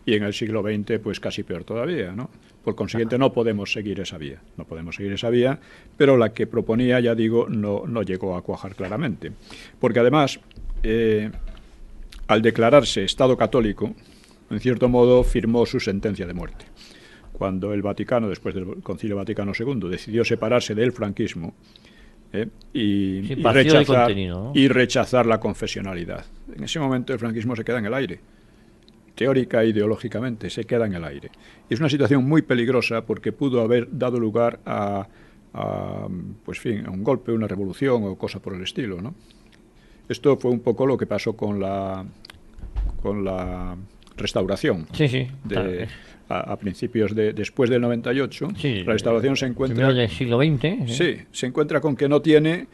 y en el siglo XX pues casi peor todavía, ¿no? Por consiguiente no podemos seguir esa vía, pero la que proponía, ya digo, no llegó a cuajar claramente, porque además al declararse Estado católico, en cierto modo firmó su sentencia de muerte. Cuando el Vaticano, después del Concilio Vaticano II, decidió separarse del franquismo y rechazar la confesionalidad. En ese momento el franquismo se queda en el aire. teórica e ideológicamente se queda en el aire. Y es una situación muy peligrosa porque pudo haber dado lugar a pues, fin, a un golpe, una revolución o cosa por el estilo, ¿no? Esto fue un poco lo que pasó con la restauración. Sí, sí. A principios después del 98, Sí, la restauración se encuentra... primero del siglo XX. Sí, se encuentra con que no tiene...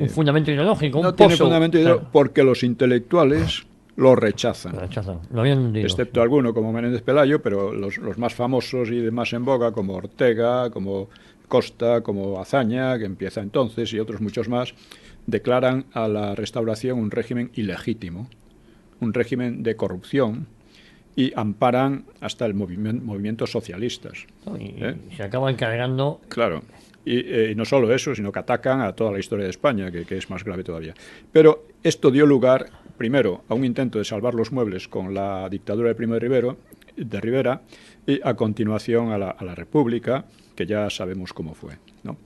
un fundamento ideológico, no un tiene pozo. fundamento ideológico porque los intelectuales lo rechazan. Lo rechazan, lo habían hundido. Excepto alguno como Menéndez Pelayo, pero los más famosos y de más en boga, como Ortega, como Costa, como Azaña, que empieza entonces, y otros muchos más, declaran a la restauración un régimen ilegítimo, un régimen de corrupción, y amparan hasta el movimientos socialistas. Y se acaban cargando. Claro. Y no solo eso, sino que atacan a toda la historia de España, que es más grave todavía. Pero esto dio lugar, primero, a un intento de salvar los muebles con la dictadura de Primo de Rivera, y a continuación a la República, que ya sabemos cómo fue, ¿no?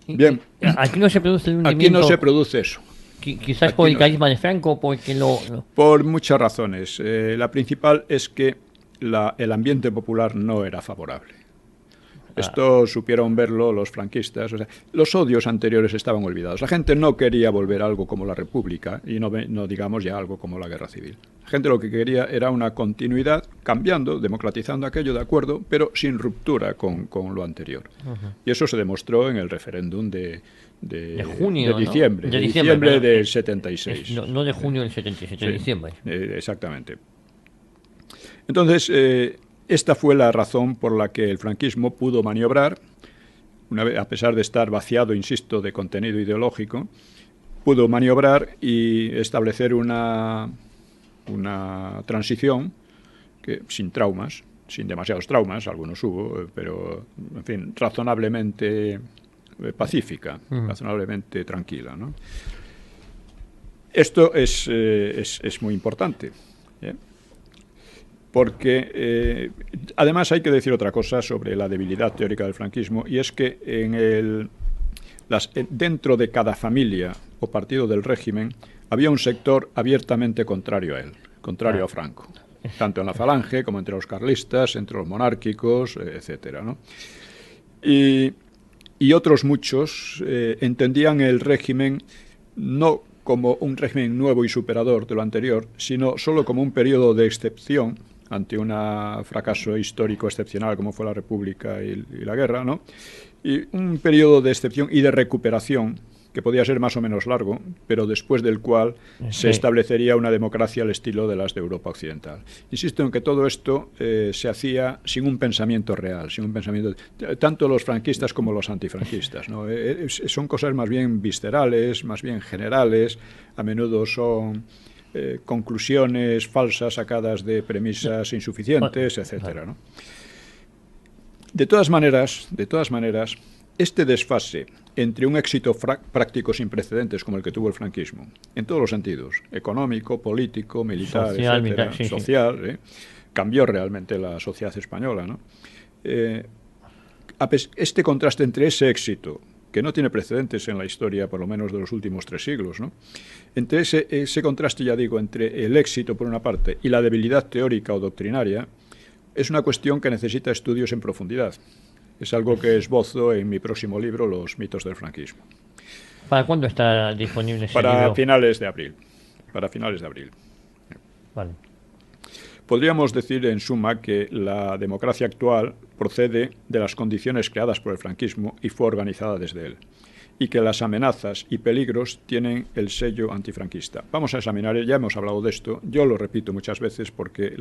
Bien. Aquí no se produce el hundimiento. Aquí no se produce eso. Quizás Aquí por el no. carisma de Franco, porque Por muchas razones. La principal es que el ambiente popular no era favorable. Esto supieron verlo los franquistas. O sea, los odios anteriores estaban olvidados. La gente no quería volver a algo como la República y no digamos ya algo como la Guerra Civil. La gente lo que quería era una continuidad, cambiando, democratizando aquello, de acuerdo, pero sin ruptura con lo anterior. Y eso se demostró en el referéndum de junio, de diciembre, ¿no? de diciembre del es, 76. No de junio del 77, de diciembre. Exactamente. Entonces, esta fue la razón por la que el franquismo pudo maniobrar, a pesar de estar vaciado, insisto, de contenido ideológico, pudo maniobrar y establecer una transición sin traumas, sin demasiados traumas, algunos hubo, pero, en fin, razonablemente pacífica, razonablemente tranquila, ¿no? Esto es muy importante, ¿eh? Porque además hay que decir otra cosa sobre la debilidad teórica del franquismo, y es que dentro de cada familia o partido del régimen había un sector abiertamente contrario a él, contrario a Franco, tanto en la Falange como entre los carlistas, entre los monárquicos, etcétera, ¿no? Y otros muchos entendían el régimen no como un régimen nuevo y superador de lo anterior, sino solo como un periodo de excepción ante un fracaso histórico excepcional como fue la República y la guerra, ¿no? Y un periodo de excepción y de recuperación que podía ser más o menos largo, pero después del cual se establecería una democracia al estilo de las de Europa Occidental. Insisto en que todo esto se hacía sin un pensamiento real, sin un pensamiento tanto los franquistas como los antifranquistas, ¿no? Son cosas más bien viscerales, más bien generales, a menudo son conclusiones falsas sacadas de premisas insuficientes, etcétera, ¿no? De todas maneras, este desfase entre un éxito práctico sin precedentes como el que tuvo el franquismo, en todos los sentidos, económico, político, militar, social, etcétera, social, cambió realmente la sociedad española, ¿no? Este contraste entre ese éxito, que no tiene precedentes en la historia, por lo menos de los últimos 3 siglos, ¿no? Entre ese contraste, ya digo, entre el éxito por una parte y la debilidad teórica o doctrinaria, es una cuestión que necesita estudios en profundidad. Es algo que esbozo en mi próximo libro, Los mitos del franquismo. ¿Para cuándo está disponible ese libro? Para finales de abril. Para finales de abril. Vale. Podríamos decir, en suma, que la democracia actual procede de las condiciones creadas por el franquismo y fue organizada desde él, y que las amenazas y peligros tienen el sello antifranquista. Vamos a examinar, ya hemos hablado de esto, yo lo repito muchas veces porque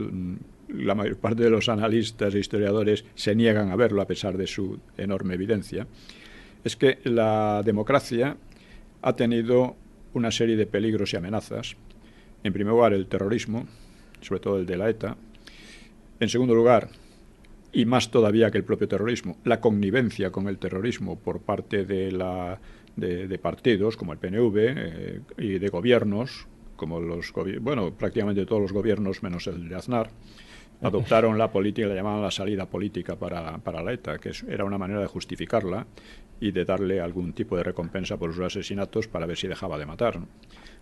la mayor parte de los analistas e historiadores se niegan a verlo a pesar de su enorme evidencia. Es que la democracia ha tenido una serie de peligros y amenazas. En primer lugar, el terrorismo, sobre todo el de la ETA. En segundo lugar, y más todavía que el propio terrorismo, la connivencia con el terrorismo por parte de partidos como el PNV y de gobiernos, como prácticamente todos los gobiernos menos el de Aznar, adoptaron la política, la llamaban la salida política para la ETA, que era una manera de justificarla y de darle algún tipo de recompensa por sus asesinatos para ver si dejaba de matar, ¿no?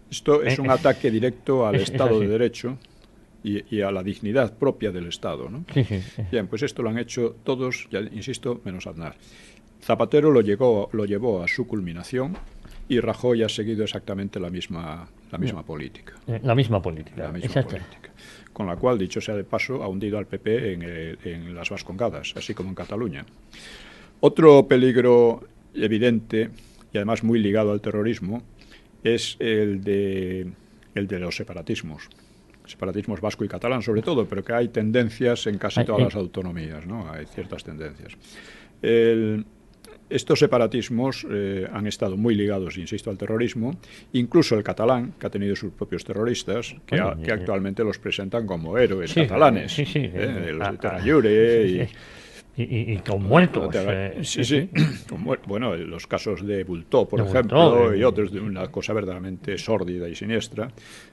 Esto es un ataque directo al Estado de Derecho, y a la dignidad propia del Estado, ¿no? Sí, sí, sí. Bien, pues esto lo han hecho todos, ya insisto, menos Aznar. Zapatero lo llevó a su culminación y Rajoy ha seguido exactamente la misma política. La misma política. La misma Exacto. política. Con la cual, dicho sea de paso, ha hundido al PP en las Vascongadas, así como en Cataluña. Otro peligro evidente, y además muy ligado al terrorismo, es el de los separatismos vasco y catalán sobre todo, pero que hay tendencias en casi todas las autonomías, ¿no? Hay ciertas tendencias. Estos separatismos han estado muy ligados, insisto, al terrorismo, incluso el catalán, que ha tenido sus propios terroristas, que actualmente los presentan como héroes catalanes, los de Terrallure y con muertos. Bueno, los casos de Bultó, por ejemplo, y otros de una cosa verdaderamente sórdida y siniestra.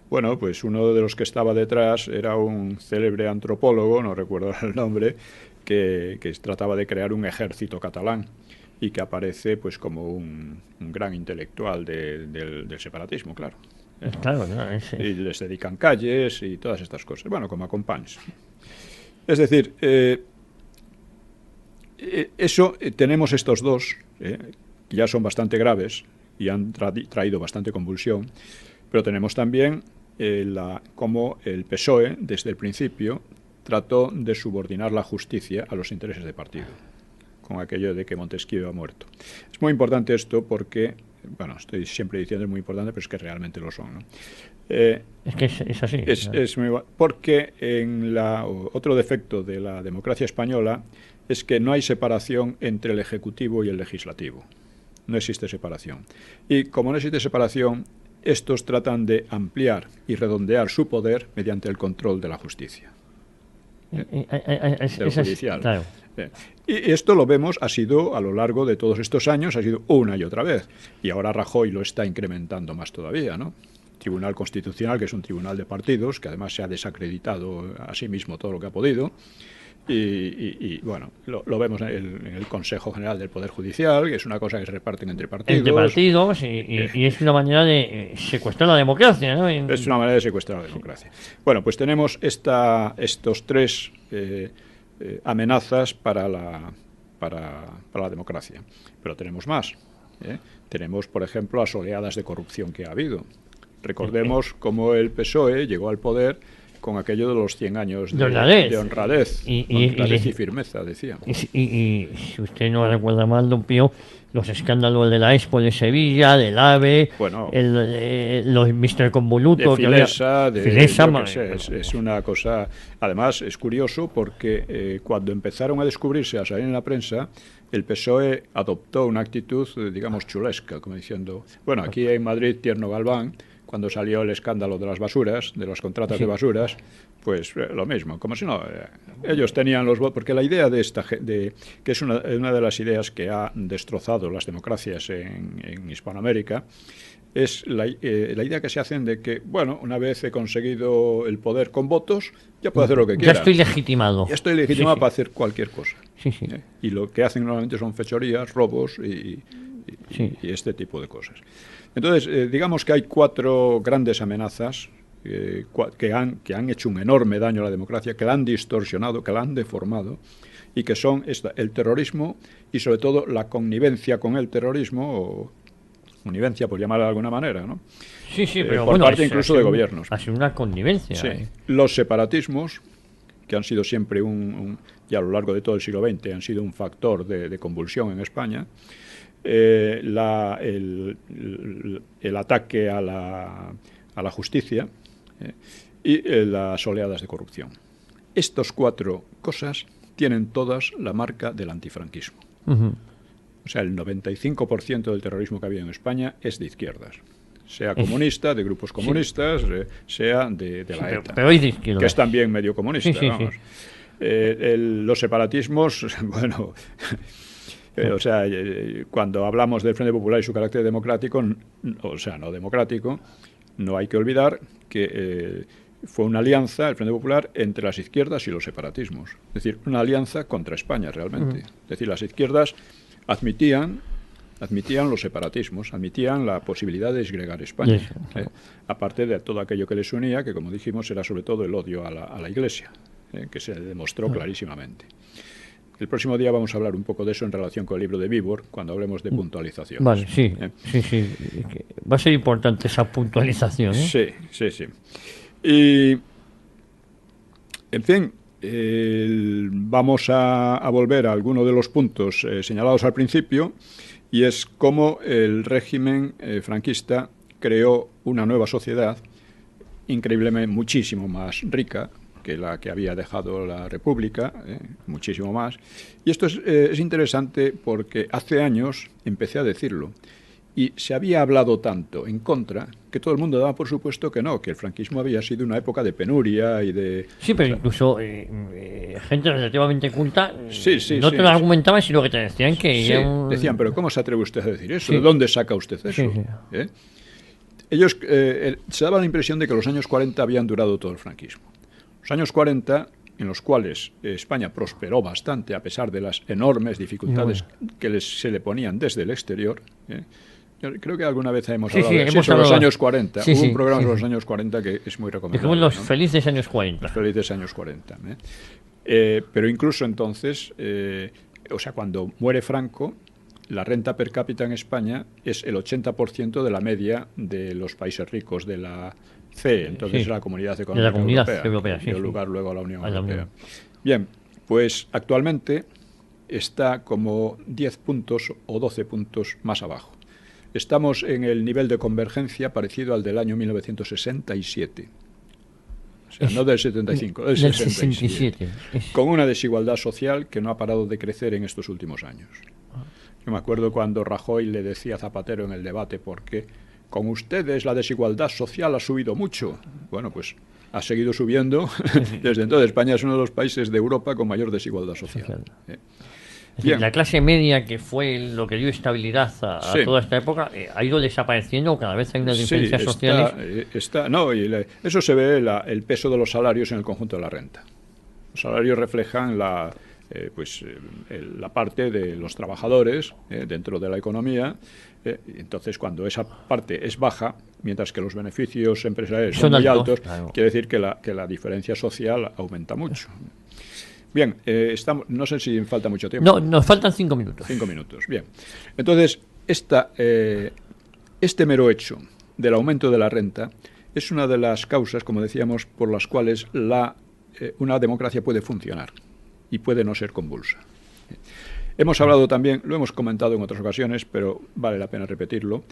Bueno, pues uno de los que estaba detrás era un célebre antropólogo, no recuerdo el nombre, que trataba de crear un ejército catalán y que aparece pues como un gran intelectual del separatismo, claro. Claro, y les dedican calles y todas estas cosas. Bueno, como a Companys. Es decir, tenemos estos dos, que ya son bastante graves y han traído bastante convulsión, pero tenemos también cómo el PSOE, desde el principio, trató de subordinar la justicia a los intereses de partido, con aquello de que Montesquieu ha muerto. Es muy importante esto porque, bueno, estoy siempre diciendo es muy importante, pero es que realmente lo son, ¿no? Es que es así. Es muy, porque otro defecto de la democracia española es que no hay separación entre el Ejecutivo y el Legislativo. No existe separación. Y como no existe separación, estos tratan de ampliar y redondear su poder mediante el control de la justicia. Del judicial. Claro. Y esto lo vemos, ha sido a lo largo de todos estos años, ha sido una y otra vez. Y ahora Rajoy lo está incrementando más todavía, ¿no? Tribunal Constitucional, que es un tribunal de partidos, que además se ha desacreditado a sí mismo todo lo que ha podido. Y bueno, lo vemos en el Consejo General del Poder Judicial, que es una cosa que se reparten entre partidos. Entre partidos, y es una manera de secuestrar la democracia, ¿no? Es una manera de secuestrar la democracia. Bueno, pues tenemos estos tres amenazas para la democracia. Pero tenemos más. Tenemos, por ejemplo, las oleadas de corrupción que ha habido. Recordemos cómo el PSOE llegó al poder con aquello de los 100 años de honradez y firmeza, decía. Y si usted no recuerda mal, don Pío, los escándalos de la Expo de Sevilla, del AVE, bueno, los Mr. Convoluto, de Filesa, es una cosa. Además, es curioso porque cuando empezaron a descubrirse, a salir en la prensa, el PSOE adoptó una actitud, digamos, chulesca, como diciendo, bueno, aquí en Madrid, Tierno Galván, cuando salió el escándalo de las basuras, de las contratas de basuras, pues lo mismo, como si no, ellos tenían los votos, porque la idea que es una de las ideas que ha destrozado las democracias en Hispanoamérica, es la idea que se hacen de que, bueno, una vez he conseguido el poder con votos, ya puedo hacer lo que quiera. Ya estoy legitimado. Ya estoy legitimado para hacer cualquier cosa. Sí, sí. Y lo que hacen normalmente son fechorías, robos y este tipo de cosas. Entonces, digamos que hay 4 grandes amenazas que han hecho un enorme daño a la democracia, que la han distorsionado, que la han deformado, y que son el terrorismo y sobre todo la connivencia con el terrorismo, o connivencia por llamarla de alguna manera, ¿no? Sí, pero por parte incluso de gobiernos. Ha sido una connivencia. Sí. Los separatismos, que han sido siempre y a lo largo de todo el siglo XX han sido un factor de convulsión en España. El ataque a la justicia y las oleadas de corrupción. Estas 4 cosas tienen todas la marca del antifranquismo. O sea, el 95% del terrorismo que había en España es de izquierdas. Sea comunista, de grupos comunistas, sea de la ETA, pero es de izquierdas, que es también medio comunista. Vamos. Los separatismos, bueno... o sea, cuando hablamos del Frente Popular y su carácter democrático, o sea, no democrático, no hay que olvidar que fue una alianza, el Frente Popular, entre las izquierdas y los separatismos. Es decir, una alianza contra España, realmente. Es decir, las izquierdas admitían admitían los separatismos, admitían la posibilidad de disgregar España, Sí, claro. aparte de todo aquello que les unía, que como dijimos era sobre todo el odio a la Iglesia, que se demostró clarísimamente. El próximo día vamos a hablar un poco de eso en relación con el libro de Víbor, cuando hablemos de puntualización. Vale, sí, sí. Va a ser importante esa puntualización, ¿eh? Sí, sí, sí. Y, en fin, vamos a volver a alguno de los puntos señalados al principio, y es cómo el régimen franquista creó una nueva sociedad increíblemente muchísimo más rica que la que había dejado la República, muchísimo más. Y esto es interesante porque hace años empecé a decirlo, y se había hablado tanto en contra que todo el mundo daba por supuesto que no, que el franquismo había sido una época de penuria y de... Sí, pero incluso gente relativamente culta no te lo argumentaban, sino que te decían que... Sí, decían, pero ¿cómo se atreve usted a decir eso? Sí. ¿De dónde saca usted eso? Sí. Ellos se daba la impresión de que los años 40 habían durado todo el franquismo. Los años 40, en los cuales España prosperó bastante a pesar de las enormes dificultades que se le ponían desde el exterior. Yo creo que alguna vez hemos hablado sobre los años 40. Hubo un programa sobre los años 40 que es muy recomendable. Dijimos los felices años 40. Los felices años 40. Pero incluso entonces, o sea, cuando muere Franco, la renta per cápita en España es el 80% de la media de los países ricos de la CE, entonces la Comunidad Económica Europea, que dio lugar luego a la Unión Europea. Bien, pues actualmente está como 10 puntos o 12 puntos más abajo. Estamos en el nivel de convergencia parecido al del año 1967. O sea, no del 75, del 67. Con una desigualdad social que no ha parado de crecer en estos últimos años. Yo me acuerdo cuando Rajoy le decía a Zapatero en el debate, porque con ustedes la desigualdad social ha subido mucho. Bueno, pues ha seguido subiendo. Desde entonces España es uno de los países de Europa con mayor desigualdad social. Bien. La clase media, que fue lo que dio estabilidad a toda esta época, ha ido desapareciendo. Cada vez hay unas diferencias sociales. Eso se ve el peso de los salarios en el conjunto de la renta. Los salarios reflejan la parte de los trabajadores dentro de la economía. Entonces, cuando esa parte es baja, mientras que los beneficios empresariales son muy altos, claro, quiere decir que la diferencia social aumenta mucho. Bien, no sé si falta mucho tiempo. No, nos faltan 5 minutos. 5 minutos, bien. Entonces, este mero hecho del aumento de la renta es una de las causas, como decíamos, por las cuales una democracia puede funcionar y puede no ser convulsa. Hemos hablado también, lo hemos comentado en otras ocasiones, pero vale la pena repetirlo,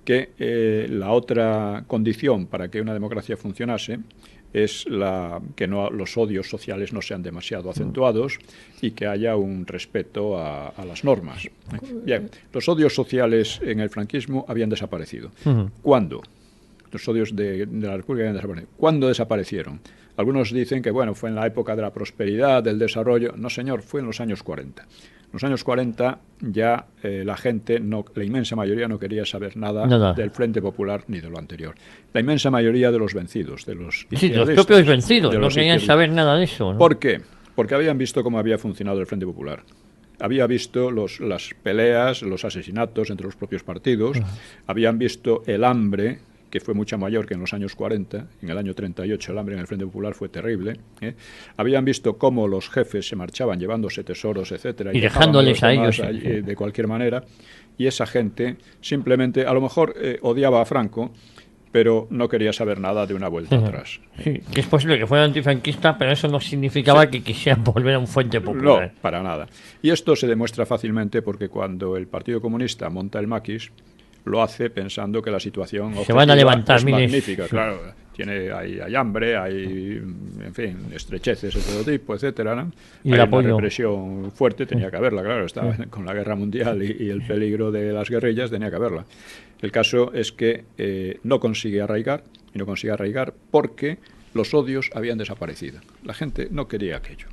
que la otra condición para que una democracia funcionase es que los odios sociales no sean demasiado acentuados y que haya un respeto a las normas. Bien, los odios sociales en el franquismo habían desaparecido. ¿Cuándo? Los odios de la República habían desaparecido. ¿Cuándo desaparecieron? Algunos dicen que fue en la época de la prosperidad, del desarrollo. No, señor, fue en los años 40. En los años 40 ya la gente, la inmensa mayoría, no quería saber nada del Frente Popular ni de lo anterior. La inmensa mayoría de los vencidos, de los propios vencidos, no querían saber nada de eso, ¿no? ¿Por qué? Porque habían visto cómo había funcionado el Frente Popular. Había visto las peleas, los asesinatos entre los propios partidos, habían visto el hambre, que fue mucho mayor que en los años 40, en el año 38 el hambre en el Frente Popular fue terrible. Habían visto cómo los jefes se marchaban llevándose tesoros, etcétera, y dejándoles a ellos de cualquier manera, y esa gente simplemente, a lo mejor odiaba a Franco, pero no quería saber nada de una vuelta atrás. Sí, que es posible que fuera antifranquista, pero eso no significaba que quisieran volver a un Frente Popular. No, para nada. Y esto se demuestra fácilmente porque cuando el Partido Comunista monta el maquis, lo hace pensando que la situación se van a levantar, es magnífica, claro. Hay hambre, hay, en fin, estrecheces de todo tipo, etcétera, ¿no? Y hay una represión fuerte, tenía que haberla, claro, estaba con la guerra mundial y el peligro de las guerrillas, tenía que haberla. El caso es que no consigue arraigar, y no consigue arraigar porque los odios habían desaparecido. La gente no quería aquello,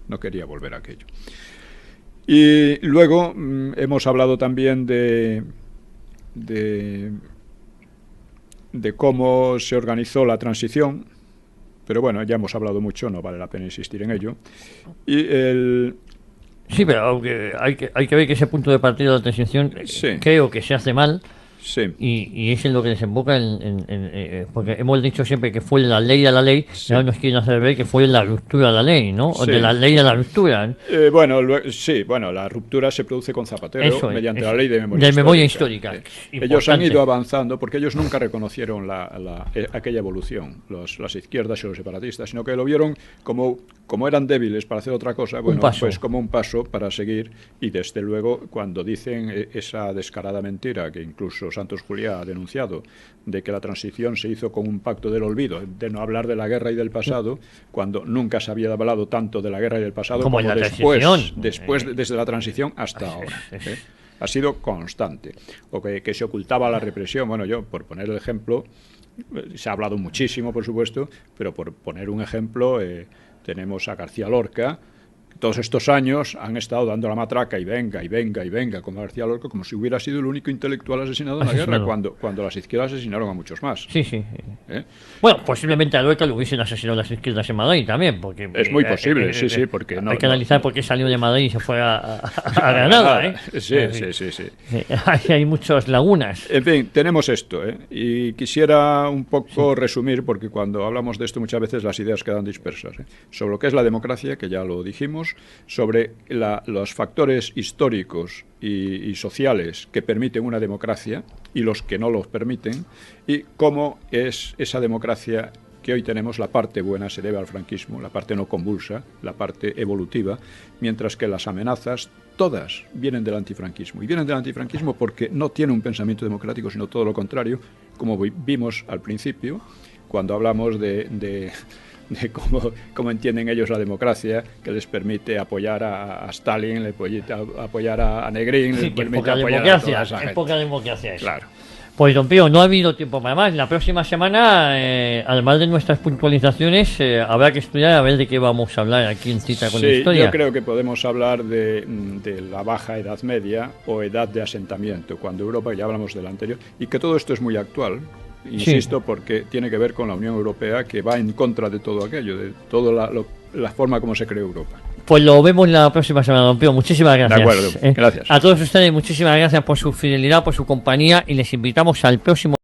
no quería volver a aquello. Y luego hemos hablado también de cómo se organizó la transición, pero bueno, ya hemos hablado mucho, no vale la pena insistir en ello. Y Sí, pero aunque hay que ver que ese punto de partida de la transición Sí. creo que se hace mal. Sí. Y es en lo que desemboca porque hemos dicho siempre que fue la ley a la ley, Sí. y ahora nos quieren hacer ver que fue la ruptura a la ley, ¿no? O Sí. de la ley a la ruptura. Sí, la ruptura se produce con Zapatero Eso es, mediante eso. la ley de memoria histórica. Ellos han ido avanzando porque ellos nunca reconocieron aquella evolución, las izquierdas y los separatistas, sino que lo vieron como eran débiles para hacer otra cosa, pues como un paso para seguir. Y desde luego, cuando dicen esa descarada mentira que incluso Santos Juliá ha denunciado, de que la transición se hizo con un pacto del olvido, de no hablar de la guerra y del pasado, cuando nunca se había hablado tanto de la guerra y del pasado como desde la transición hasta ahora. Ha sido constante. O que se ocultaba la represión. Bueno, yo, por poner el ejemplo, se ha hablado muchísimo, por supuesto, pero por poner un ejemplo, tenemos a García Lorca. Todos estos años han estado dando la matraca y venga, como García Lorca, como si hubiera sido el único intelectual asesinado en la guerra, cuando las izquierdas asesinaron a muchos más. Sí. Bueno, posiblemente a Lorca lo hubiesen asesinado las izquierdas en Madrid también, porque... Es muy posible, sí, porque hay que analizar por qué salió de Madrid y se fue a Granada, ¿eh? Sí. Hay muchas lagunas. En fin, tenemos esto, y quisiera un poco resumir, porque cuando hablamos de esto muchas veces las ideas quedan dispersas, sobre lo que es la democracia, que ya lo dijimos, sobre los factores históricos y sociales que permiten una democracia y los que no los permiten, y cómo es esa democracia que hoy tenemos. La parte buena se debe al franquismo, la parte no convulsa, la parte evolutiva, mientras que las amenazas todas vienen del antifranquismo. Y vienen del antifranquismo porque no tiene un pensamiento democrático, sino todo lo contrario, como vimos al principio, cuando hablamos de cómo entienden ellos la democracia, que les permite apoyar a Stalin, les permite apoyar a Negrín, les permite apoyar a toda esa gente. Es poca democracia eso. Claro. Pues, don Pío, no ha habido tiempo para más. La próxima semana, además de nuestras puntualizaciones, habrá que estudiar a ver de qué vamos a hablar aquí en Cita con la Historia. Yo creo que podemos hablar de la Baja Edad Media o Edad de Asentamiento, cuando Europa, ya hablamos del anterior, y que todo esto es muy actual. Insisto, porque tiene que ver con la Unión Europea, que va en contra de todo aquello, de toda la forma como se creó Europa. Pues lo vemos la próxima semana, don Pío. Muchísimas gracias. De acuerdo, gracias. A todos ustedes, muchísimas gracias por su fidelidad, por su compañía, y les invitamos al próximo